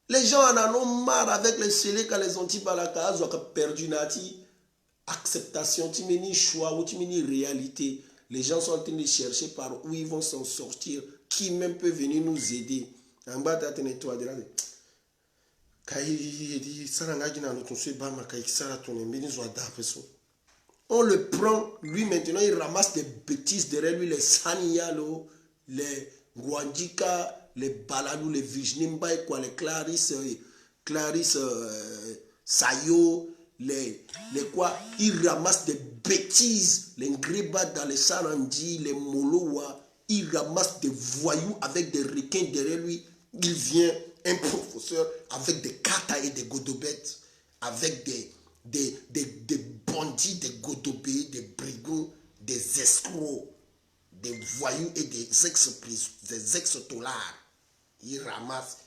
Les gens en ont marre avec les Sélé quand les anti-balaka ont perdu nati acceptation, tu mets choix ou tu mets réalité. Les gens sont en train de chercher par où ils vont s'en sortir. Qui même peut venir nous aider. On le prend, lui maintenant il ramasse des bêtises derrière lui, les Sanialo, les Gwandika, les Balalou, les Vijnimba, les Clarisse Sayo, les quoi, il ramasse des bêtises, les Ngriba dans les Sarandi, les Molowa. Il ramasse des voyous avec des requins derrière lui. Il vient, un professeur, avec des katas et des godobettes, avec des bandits, des godobés, des brigands, des escrocs, des voyous et des ex-tolards. Il ramasse,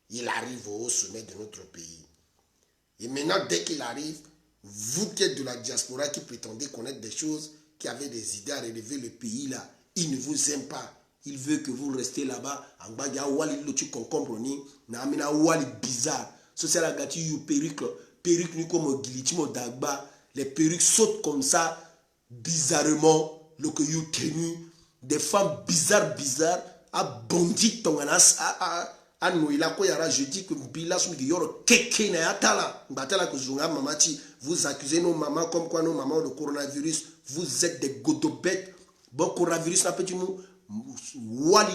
il arrive au sommet de notre pays. Et maintenant, dès qu'il arrive, vous qui êtes de la diaspora, qui prétendez connaître des choses, qui avez des idées à relever le pays là, il ne vous aime pas. Il veut que vous restez là-bas. En bas, il y a wali lotu concombre ni. Na amina wali bizarre. Ce c'est la gâti you perruque. Perruque ni comme glitimo dagba. Les perruques sautent comme ça. Bizarrement. Le que you tenu. Des femmes bizarres. A bondi tonganas. A noïla ko yara. Je dis que bila soumi yoro keke na yatala. Batala que zunga mamati. Vous accusez nos mamans comme quoi nos mamans le coronavirus. Vous êtes des godobettes. Bon, coronavirus, la petite mou, Wali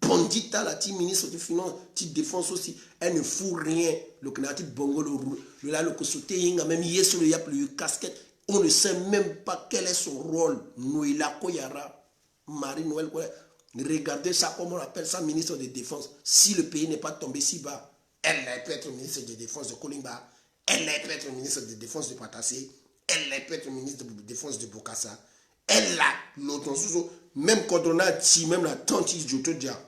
Bandita, la petite ministre de Finance, petite défense aussi, elle ne fout rien. Le Kanati Bongo, le Kosote, même hier sur le Yap, le casquette, on ne sait même pas quel est son rôle. Noëlla Koyara, Marie-Noël Koyara. Regardez ça, comme on appelle ça, ministre de Défense. Si le pays n'est pas tombé si bas, elle peut être ministre de Défense de Kolimba, elle peut être ministre de Défense de Patassé, elle peut être ministre de Défense de Bokassa. Elle a l'autre même quand on a dit, même la tante Djoto Dia,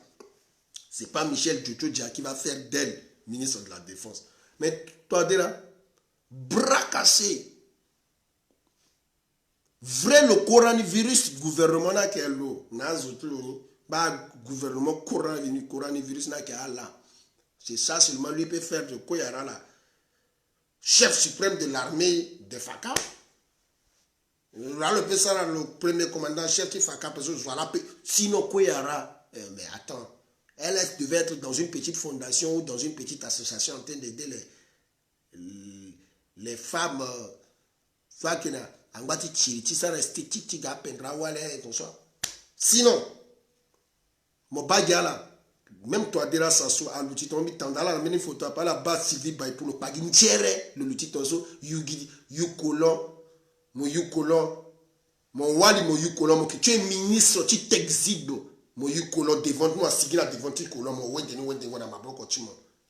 c'est pas Michel Djoto Dia qui va faire d'elle ministre de la Défense. Mais toi, déjà, bras cassé. Vrai le coronavirus, gouvernement n'a qu'à l'eau. Bah, gouvernement coronavirus n'a qu'à là. C'est ça seulement lui peut faire de Koyara là. Chef suprême de l'armée de Faka. Là, le premier commandant-chef qui fait voilà, sinon Koyara, mais attends, elle devait être dans une petite fondation ou dans une petite association en train d'aider les femmes, sinon, mon bagala, même toi, déjà, ça soit à l'outil, tu as la même photo, pas la base civile pour le pagin, le l'outil, mon Yukolon, mon Wali, mon Yukolon, tu es ministre, tu t'exhibes. Moi, il colon devant moi, si il a devant il colon, moi,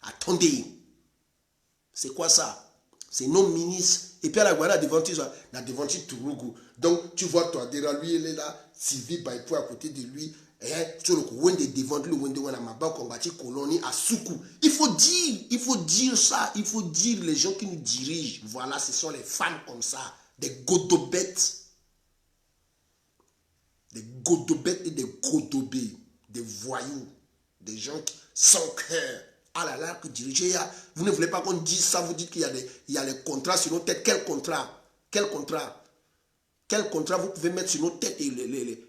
attendez. C'est quoi ça? C'est non ministre. Et puis à la Guadeloupe, la devanture Tourougou. Donc, tu vois, toi, derrière lui, il est là, Sylvie Baïpo à côté de lui. Sur le coup, colonie à Soukou. Il faut dire ça. Il faut dire les gens qui nous dirigent. Voilà, ce sont les femmes comme ça. Des godobettes. Des godobettes et des godobés. Des voyous. Des gens qui, sans cœur. Ah là là, que diriger, vous ne voulez pas qu'on dise ça, vous dites qu'il y a les contrats sur nos têtes. Quel contrat? Quel contrat? Quel contrat vous pouvez mettre sur nos têtes et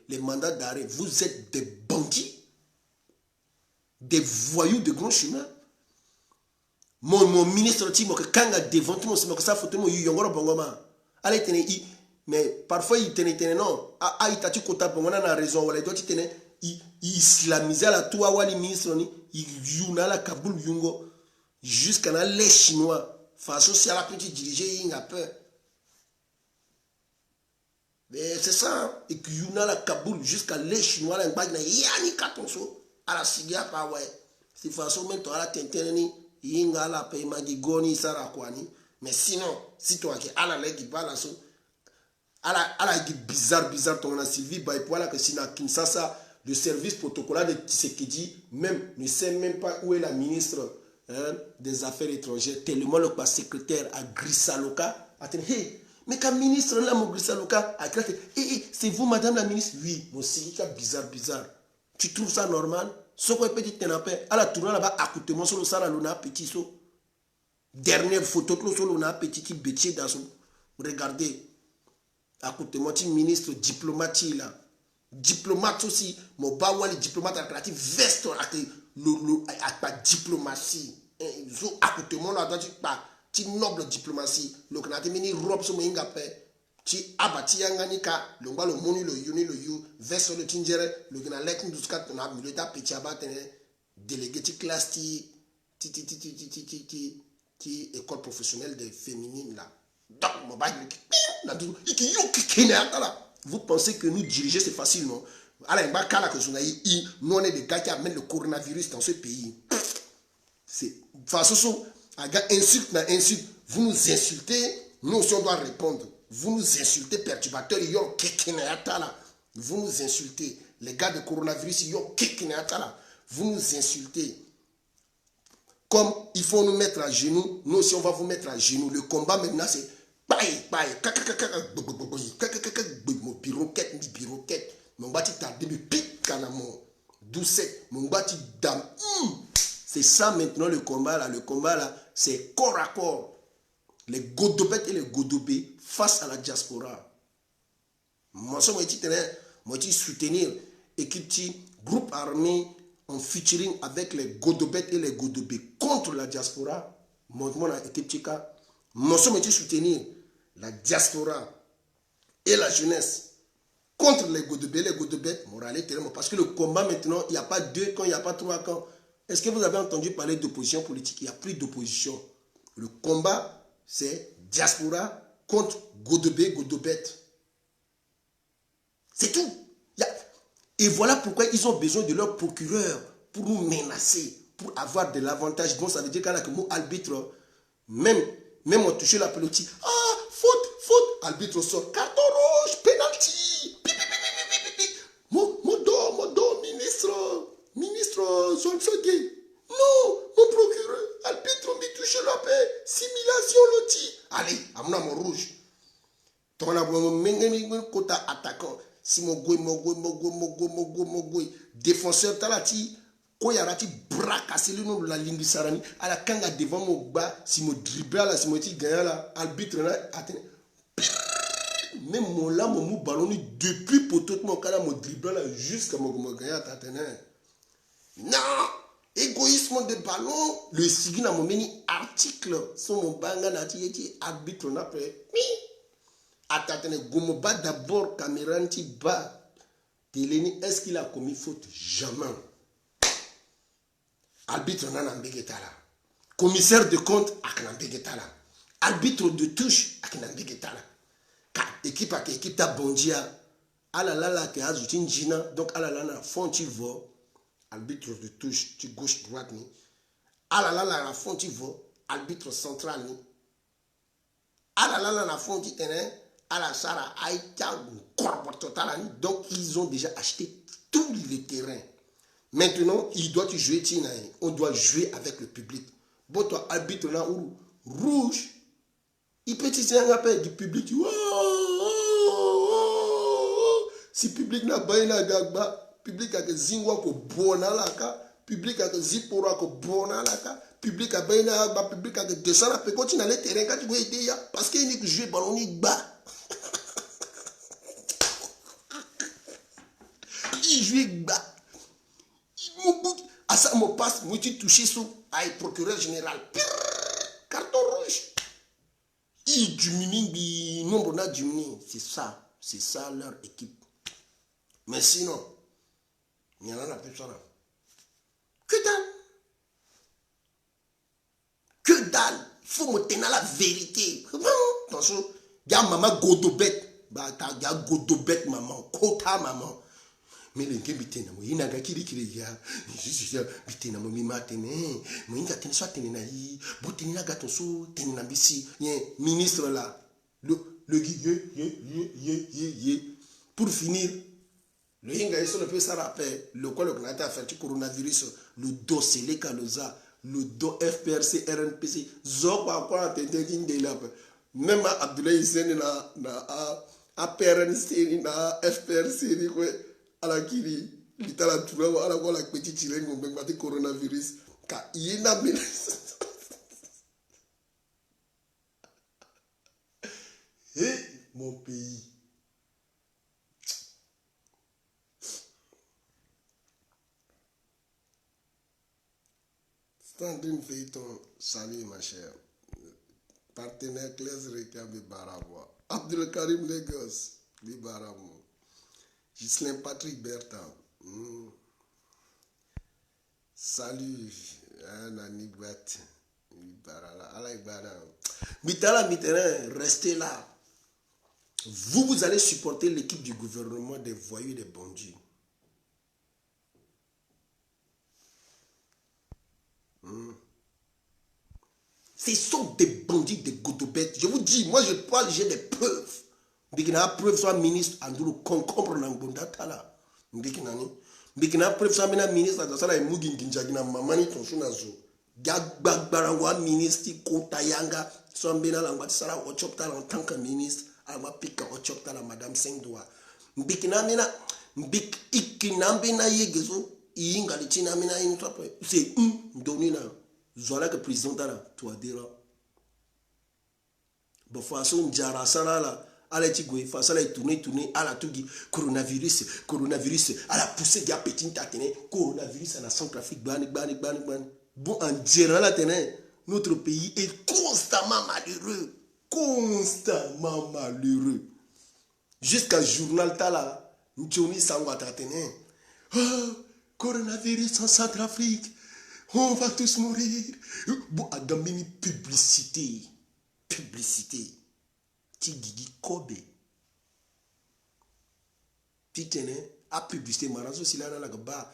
les mandats d'arrêt? Vous êtes des bandits, des voyous de grand chemin. Mon ministre dit que quand il a devant tout le monde, ça faut tout le monde. Allez, mais parfois il tenait non. Ah, il t'a dit qu'on a raison. Il islamisait la toi ou les ministres, il yuna la Kaboul yungo jusqu'à les Chinois. Façon si à la petite diriger, il a peur. Mais c'est ça, et que yuna la Kaboul jusqu'à les Chinois, là, il y a ni katonso à la cigarette, pas ouais. C'est façon même toi la tenteni, il y a la paye magigoni sarakwani. Mais sinon, si toi qui a la lègue balasso, à la bizarre, ton a Sylvie Baïpo, là que si na Kinshasa. Le service protocolaire de Tshisekedi même ne sait même pas où est la ministre des Affaires étrangères. Tellement le secrétaire à Grisaloka a dit hey, mais quand ministre là, mon Grisaloka a dit hey, c'est vous madame la ministre? Oui, mon c'est bizarre. Tu trouves ça normal? Ce qu'on peut dire, à la tournée là-bas, à côté de moi, sur le salon, on a un petit saut. Dernière photo, on a un petit qui bêtise dans son. Regardez, à côté de moi, un ministre diplomatique là. Diplomate aussi, mon bawa les diplomates créatifs veste avec la diplomatie. Ils ont à côté de moi là, tu noble diplomatie. Le Canada mini robe sur mon ingapé. Tu abati yanganika, le ngwa le moni le yuni le yu, veste le tingere, le gna lekin duskat on a mis le ta petit abatene, délégué ti classe ti école professionnelle des féminines là. Donc mon bail là tout, iki yo kikene là. Vous pensez que nous diriger c'est facile, non? Alors, nous on est des gars qui amènent le coronavirus dans ce pays. C'est façon, insulte, vous nous insultez, nous aussi on doit répondre. Vous nous insultez, perturbateurs, vous nous insultez. Les gars de coronavirus, vous nous insultez. Comme il faut nous mettre à genoux, nous aussi on va vous mettre à genoux. Le combat maintenant c'est biroquette, mon bâti tardé, mais pique canamon, doucette, mon bâti dame. C'est ça maintenant le combat là. Le combat là, c'est corps à corps. Les godobettes et les godobés face à la diaspora. Moi, je soutenir équipe groupe armé en featuring avec les godobettes et les godobés contre la diaspora. Moi, je soutenir la diaspora et la jeunesse contre les godobés, moralité, parce que le combat maintenant, il n'y a pas 2 camps, il n'y a pas 3 camps. Est-ce que vous avez entendu parler d'opposition politique? Il n'y a plus d'opposition. Le combat, c'est diaspora contre godobé, godobette. C'est tout. Et voilà pourquoi ils ont besoin de leur procureur pour nous menacer, pour avoir de l'avantage. Donc ça veut dire qu'à la mot arbitre, même on touche la pelotique. Ah, faute. Arbitre sort. Carton rouge, penalty. Mon dos, ministre, non, mon procureur, arbitre, me touche la paix. Simulation loti. Allez, amena mon rouge. Ton abonnement, quota attaquant. Si mon goy, défenseur talati. Koyarati bras cassé le nom de la ligne sarani à la kanga devant mon bas si mon dribble là si mon ti gagne là arbitre là atteint même mon là mon ballon depuis poteau mon cas mon dribble là jusqu'à mon gagne atteint non égoïsme de ballon le signa mon mini article sur mon banga nati arbitre là après oui atteint gomoba d'abord caméranti bas Teleni est-ce qu'il a commis faute? Jamais. Arbitre nanambegetala. Commissaire de compte akanambegetala. Arbitre de touche akanambegetala. Équipe ta bondia Alalala qui a ajouté Gina, donc alalala fond tu vas, arbitre de touche, tu gauche droite ni. Alalala la fond tu vas, arbitre central ni. Alalala la fond tu tenais, alasara aïta total ni. Donc ils ont déjà acheté tous les terrains. Maintenant, il doit jouer Tina, on doit jouer avec le public. Bon toi arbitre là où rouge, il peut tirer un appel du public. Si public n'a pas une agagba, public a que zingwa ko bona laka, public a que zipora ko bona laka, public a pas une agagba, public a que descend la pécote dans les terrains quand tu veux aider parce qu'il n'y a que jouer ballon ni bas. Il joue bas. À ça me passe, moi tu touches sous à procureur général. Carton rouge. Il diminue, le nombre n'a diminué. C'est ça leur équipe. Mais sinon, il y en a plus ça là. Que dalle. Que dalle. Il faut me tenir la vérité. Attention, il y a maman godobet. Bah, il y a godobet maman. Kota maman. Mais les gens bitena mo ina ga kiri ya je bitena mo mi matene mo inga tene so tene na yi bo tene na ga to so tene na bisi ministre là le pour finir le inga eso le peut ça rappelle le quoi le canada a fait du coronavirus le dossier les kaloza le do FPRC RNPC zo kwa tente kinde là même Abdoulaye Hissène na APRNC na FPRC ni quoi ala kiri litala tura ala ko la petite chilenge ngombe ngati coronavirus ka yina mele mon pays Standing Feuilleton, salut ma chère partenaire Claise Reka Bibarabo Abdul Karim Lagos Bibarabo Ghislain Patrick Bertin. Salut. Nani Bat. Mitala Mitterrand, restez là. Vous allez supporter l'équipe du gouvernement des voyous et des bandits. Ce sont des bandits, des godobettes. Je vous dis, moi je parle, j'ai des preuves. Bikina preuve soit ministre andulu concombre na ngonda tala mbikina ni bikina preuve soit ministre da sala mugi nginjagina mamani tonsuna zo gagbagbara wa ministre kota yanga so mbina la ngati sala ochopta en tant que ministre ama pika ochopta la madame Sengdoa mbikina mina mbik ikina mbina yegezo inga lichina mina ini twa c'est ndonina zola que président tala toi dira bo façon jara sala la ala tigwe face à la tourner à la tugi coronavirus à la poussée dia petit tatene coronavirus en Centrafrique ban bon en général la tene notre pays est constamment malheureux jusqu'à journal tala Nchoni Sangwa tatene coronavirus en Centrafrique on va tous mourir bon a gambini publicité Gigi Kobe. Titene a publicité maranzo silana la gaba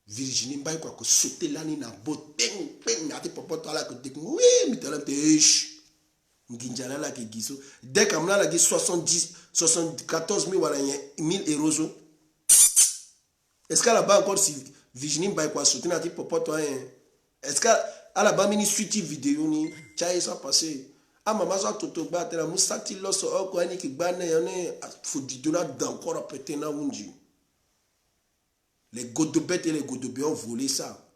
Virginie Mbaye quoi que sauter l'année na botte peng na te popoto ala que dik oui mitala pêche nginjala la ke giso dès que amna la gi 74 000 wala 1000 euros est-ce qu'elle a pas encore si Virginie Mbaye quoi sauter na te popoto est-ce qu'elle a pas mini suite vidéo ni cha ça passé ah maman ça toto battre la musati loso oko ani ki bane yone fudidona d'encore pété na unji les godobet et les godobé ont volé ça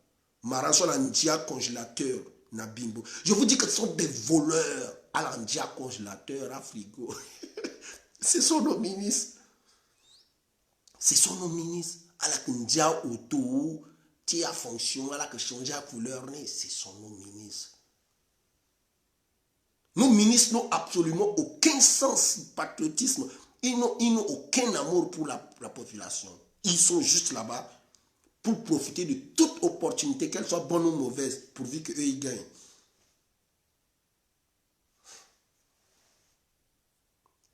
maranso la ndia congélateur na bimbo je vous dis que ce sont des voleurs à la ndia congélateur à frigo ce sont nos ministres à la ndia auto qui a fonction à la que changer la couleur ce sont nos ministres. Nos ministres n'ont absolument aucun sens patriotisme. Ils n'ont aucun amour pour la population. Ils sont juste là-bas pour profiter de toute opportunité, qu'elle soit bonne ou mauvaise, pourvu qu'eux ils gagnent.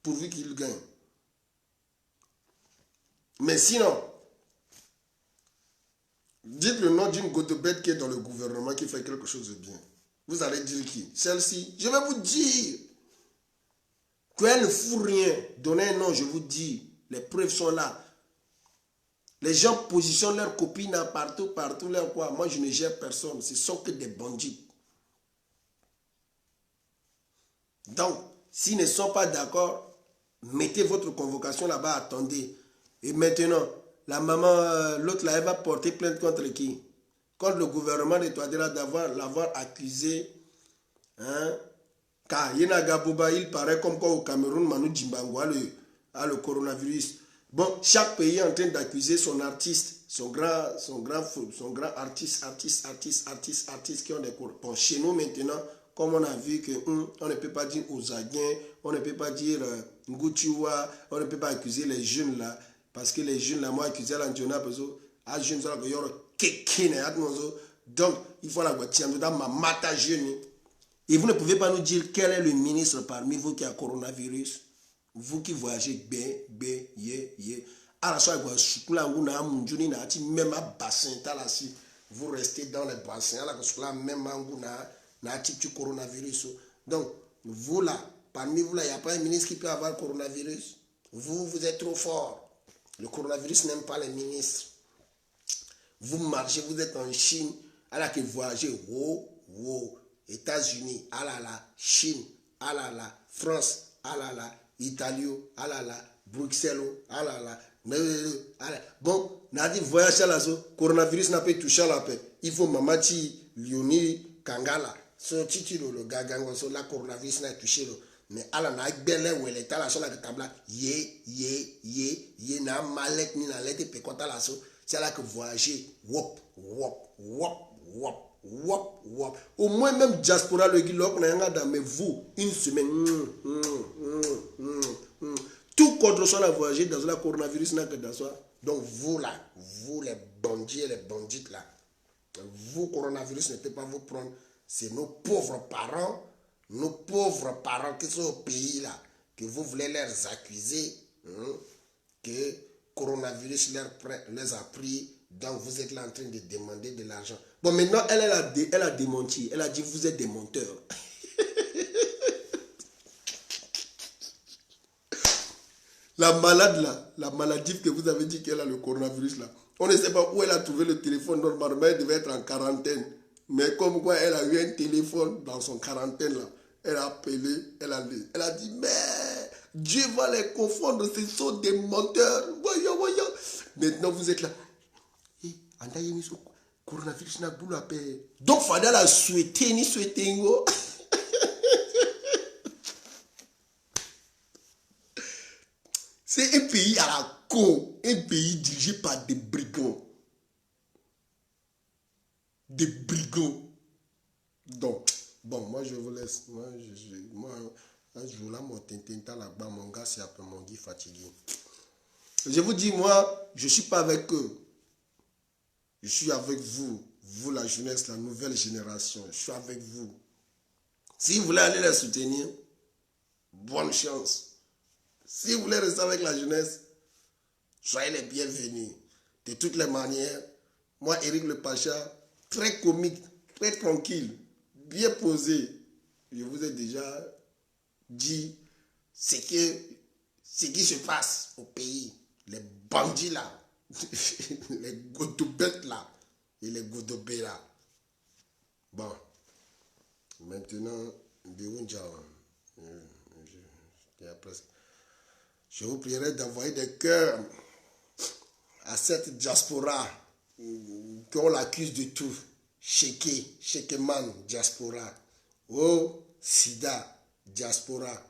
Pourvu qu'ils gagnent. Mais sinon, dites le nom d'une gotobête qui est dans le gouvernement qui fait quelque chose de bien. Vous allez dire qui? Celle-ci. Je vais vous dire qu'elle ne fout rien. Donnez un nom, je vous dis. Les preuves sont là. Les gens positionnent leurs copines partout, là, quoi. Moi, je ne gère personne. Ce sont que des bandits. Donc, s'ils ne sont pas d'accord, mettez votre convocation là-bas, attendez. Et maintenant, la maman, l'autre là, elle va porter plainte contre qui? Contre le gouvernement de Touadéra l'avoir accusé. Hein? Car Yena Gabouba, il paraît comme quoi au Cameroun, Manu Djimbango a le coronavirus. Bon, chaque pays est en train d'accuser son artiste, son grand artiste qui ont des cours. Bon, chez nous maintenant, comme on a vu que on ne peut pas dire Ozaguin, on ne peut pas dire Ngutiwa, on ne peut pas accuser les jeunes là, parce que les jeunes là, moi accusé l'Antiona, parce que les jeunes là, donc il faut la voiture dans ma mata jeune. Et vous ne pouvez pas nous dire quel est le ministre parmi vous qui a coronavirus. Vous qui voyagez, vous restez dans les bassins, coronavirus. Donc, vous là, parmi vous là, il n'y a pas un ministre qui peut avoir coronavirus. Vous êtes trop fort. Le coronavirus n'aime pas les ministres. Vous marchez, vous êtes en Chine, alors que vous voyagez, États-Unis, Chine, France, Italie, Bruxelles, bon, n'a dit voyage à la zone, coronavirus n'a pas touché à la paix. Il faut Mamachi, Lioni, Kangala, ce titre, le gagango, la coronavirus n'a touché. Mais à la nagbele où elle est à la chose de table, n'a malette ni na lette pécota la so, c'est là que voyager, wop. Au moins même diaspora le guilloc mais vous une semaine tout contre soit la voyager dans la coronavirus n'a que dans soi. Donc vous là, vous les bandits et les bandites là, vous coronavirus ne peut pas vous prendre. C'est nos pauvres parents qui sont au pays là que vous voulez les accuser que coronavirus les a pris. Donc vous êtes là en train de demander de l'argent. Bon, maintenant, elle a démenti. Elle a dit, vous êtes des menteurs. La malade là, la maladie que vous avez dit qu'elle a le coronavirus là, on ne sait pas où elle a trouvé le téléphone. Normalement, elle devait être en quarantaine. Mais comme quoi, elle a eu un téléphone dans son quarantaine là. Elle a appelé, elle a dit, mais Dieu va les confondre, ce sont des menteurs. Voyons. Maintenant, vous êtes là. Coronavirus n'a pas la paix. Donc, il fallait la souhaiter, ni souhaiter. C'est un pays à la con, un pays dirigé par des brigands. Des brigands. Donc, bon, moi je vous laisse. Moi un jour là, mon tintin là-bas, mon gars, c'est après mon gars fatigué. Je vous dis, moi, je ne suis pas avec eux. Je suis avec vous, vous la jeunesse, la nouvelle génération. Je suis avec vous. Si vous voulez aller les soutenir, bonne chance. Si vous voulez rester avec la jeunesse, soyez les bienvenus. De toutes les manières, moi, Éric Le Pacha, très comique, très tranquille, bien posé. Je vous ai déjà dit ce qui se passe au pays. Les bandits là. Les godobêtes là et les godobés là. Bon, maintenant, je vous prierai d'envoyer des cœurs à cette diaspora qu'on l'accuse de tout. Shekeman, diaspora. Oh, Sida, diaspora.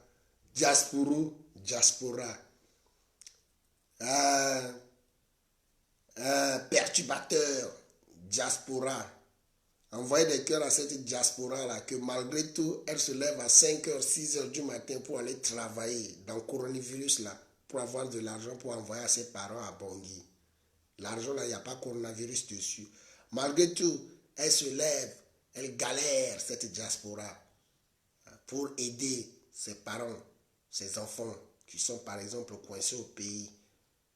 Diasporou, diaspora. Perturbateur, diaspora. Envoyez des cœurs à cette diaspora-là, que malgré tout, elle se lève à 5h, 6h du matin pour aller travailler dans le coronavirus-là, pour avoir de l'argent pour envoyer à ses parents à Bangui. L'argent-là, il n'y a pas coronavirus dessus. Malgré tout, elle se lève, elle galère, cette diaspora, pour aider ses parents, ses enfants, qui sont par exemple coincés au pays,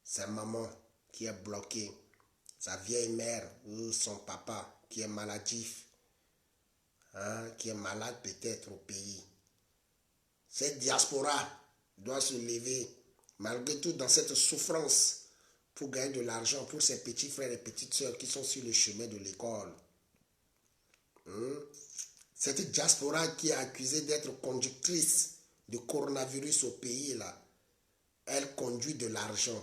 sa maman, qui est bloqué, sa vieille mère ou son papa qui est maladif, hein, qui est malade peut-être au pays. Cette diaspora doit se lever, malgré tout dans cette souffrance, pour gagner de l'argent pour ses petits frères et petites sœurs qui sont sur le chemin de l'école. Cette diaspora qui est accusée d'être conductrice du coronavirus au pays, là, elle conduit de l'argent,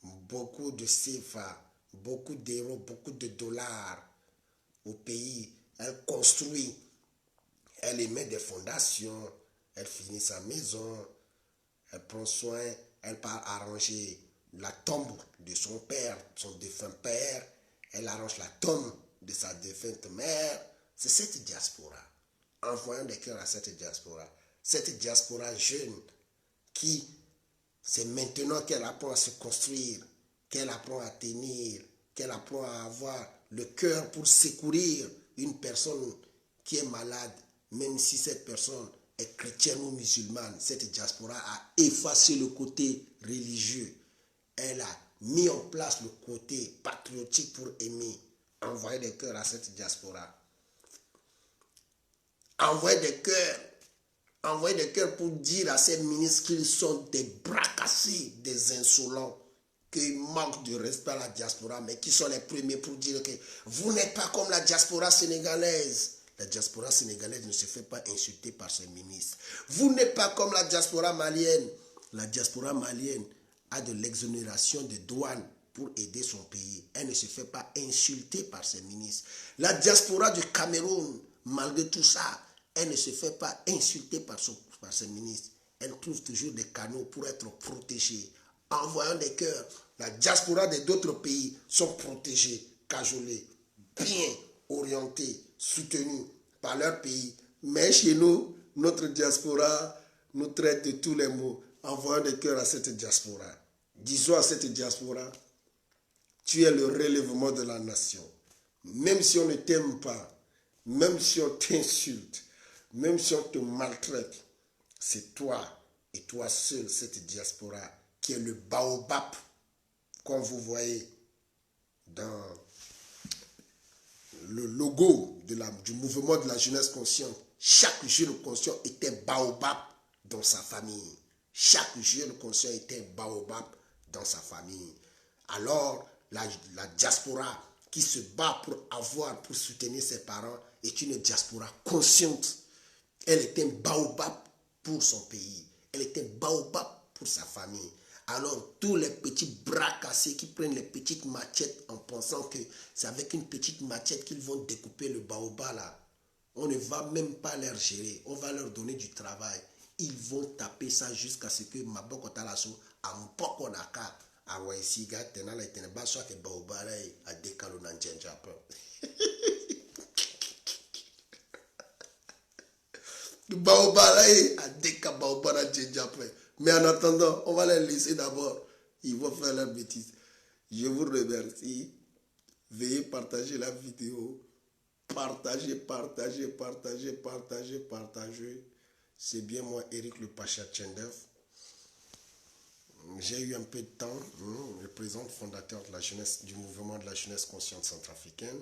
beaucoup de CFA, beaucoup d'euros, beaucoup de dollars au pays. Elle construit, elle émet des fondations, elle finit sa maison, elle prend soin, elle part arranger la tombe de son père, son défunt père, elle arrange la tombe de sa défunte mère. C'est cette diaspora. Envoyons des cœurs à cette diaspora jeune qui, c'est maintenant qu'elle apprend à se construire, qu'elle apprend à tenir, qu'elle apprend à avoir le cœur pour secourir une personne qui est malade, même si cette personne est chrétienne ou musulmane. Cette diaspora a effacé le côté religieux. Elle a mis en place le côté patriotique pour aimer. Envoyer des cœurs à cette diaspora. Envoyer des cœurs pour dire à ces ministres qu'ils sont des bras cassés, des insolents, qu'ils manquent de respect à la diaspora, mais qui sont les premiers pour dire que vous n'êtes pas comme la diaspora sénégalaise. La diaspora sénégalaise ne se fait pas insulter par ses ministres. Vous n'êtes pas comme la diaspora malienne. La diaspora malienne a de l'exonération de douane pour aider son pays. Elle ne se fait pas insulter par ses ministres. La diaspora du Cameroun, malgré tout ça, elle ne se fait pas insulter par ses ministres. Elle trouve toujours des canaux pour être protégée. Envoyant des cœurs, la diaspora d'autres pays sont protégés, cajolés, bien orientés, soutenus par leur pays. Mais chez nous, notre diaspora nous traite de tous les maux. Envoyons des cœurs à cette diaspora. Disons à cette diaspora, tu es le relèvement de la nation. Même si on ne t'aime pas, même si on t'insulte, même si on te maltraite, c'est toi et toi seul, cette diaspora, qui est le baobab, comme vous voyez dans le logo du mouvement de la jeunesse consciente. Chaque jeune conscient était baobab dans sa famille. Chaque jeune conscient était baobab dans sa famille. Alors, la diaspora qui se bat pour soutenir ses parents est une diaspora consciente. Elle est un baobab pour son pays. Elle est un baobab pour sa famille. Alors, tous les petits bras cassés qui prennent les petites machettes en pensant que c'est avec une petite machette qu'ils vont découper le baobab là, on ne va même pas leur gérer. On va leur donner du travail. Ils vont taper ça jusqu'à ce que Maboko Talasso a mpoko naka awa isiga tenala itene baswa ke baobab là a décalé dans Djenjapin. Le baobab là a décalé baobab dans Djenjapin. Mais en attendant, on va les laisser d'abord. Ils vont faire leurs bêtises. Je vous remercie. Veuillez partager la vidéo. Partagez. C'est bien moi, Eric le Pacha Tchendef. J'ai eu un peu de temps, le président fondateur de la jeunesse, du mouvement de la jeunesse consciente centrafricaine.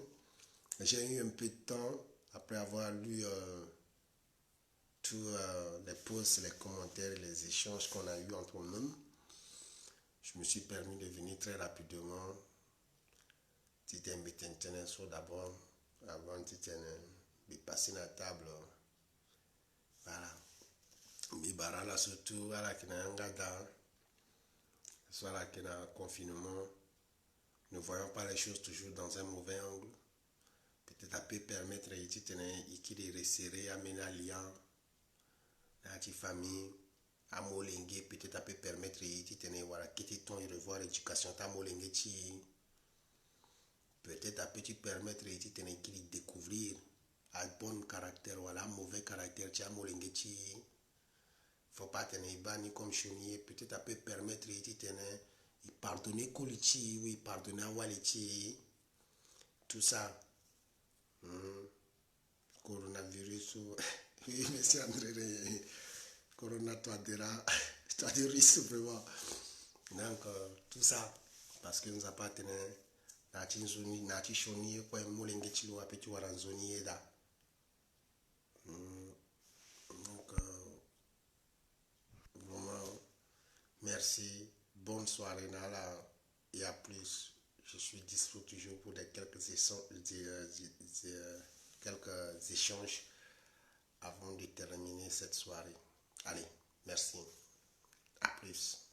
J'ai eu un peu de temps, après avoir lu tous les posts, les commentaires et les échanges qu'on a eu entre nous. Je me suis permis de venir très rapidement. C'était d'abord, avant de passer la table. Voilà. Bibara là surtout, à la Kinangada, soit là qu'il y a un confinement. Ne voyons pas les choses toujours dans un mauvais angle. Peut-être à peut permettre de resserrer, amener un lien. La famille, à Molengue, peut-être à peut permettre de quitter ton et revoir l'éducation à Molengue. Peut-être à peut permettre de découvrir un bon caractère ou un mauvais caractère à Molengue. Il ne faut pas tenir banni comme chenier. Peut-être à peut permettre de pardonner Kolichi, oui, pardonner Walichi. Tout ça. Coronavirus. Oui, monsieur André, Corona, toi, vraiment. Donc, tout ça, parce que nous appartenons nati zoni nati shoni kwa mulenge chilo apeti waranzoni eda. Donc vraiment merci, bonne soirée Nala et à plus. Je suis dispo toujours pour quelques échanges avant de terminer cette soirée. Allez, merci. À plus.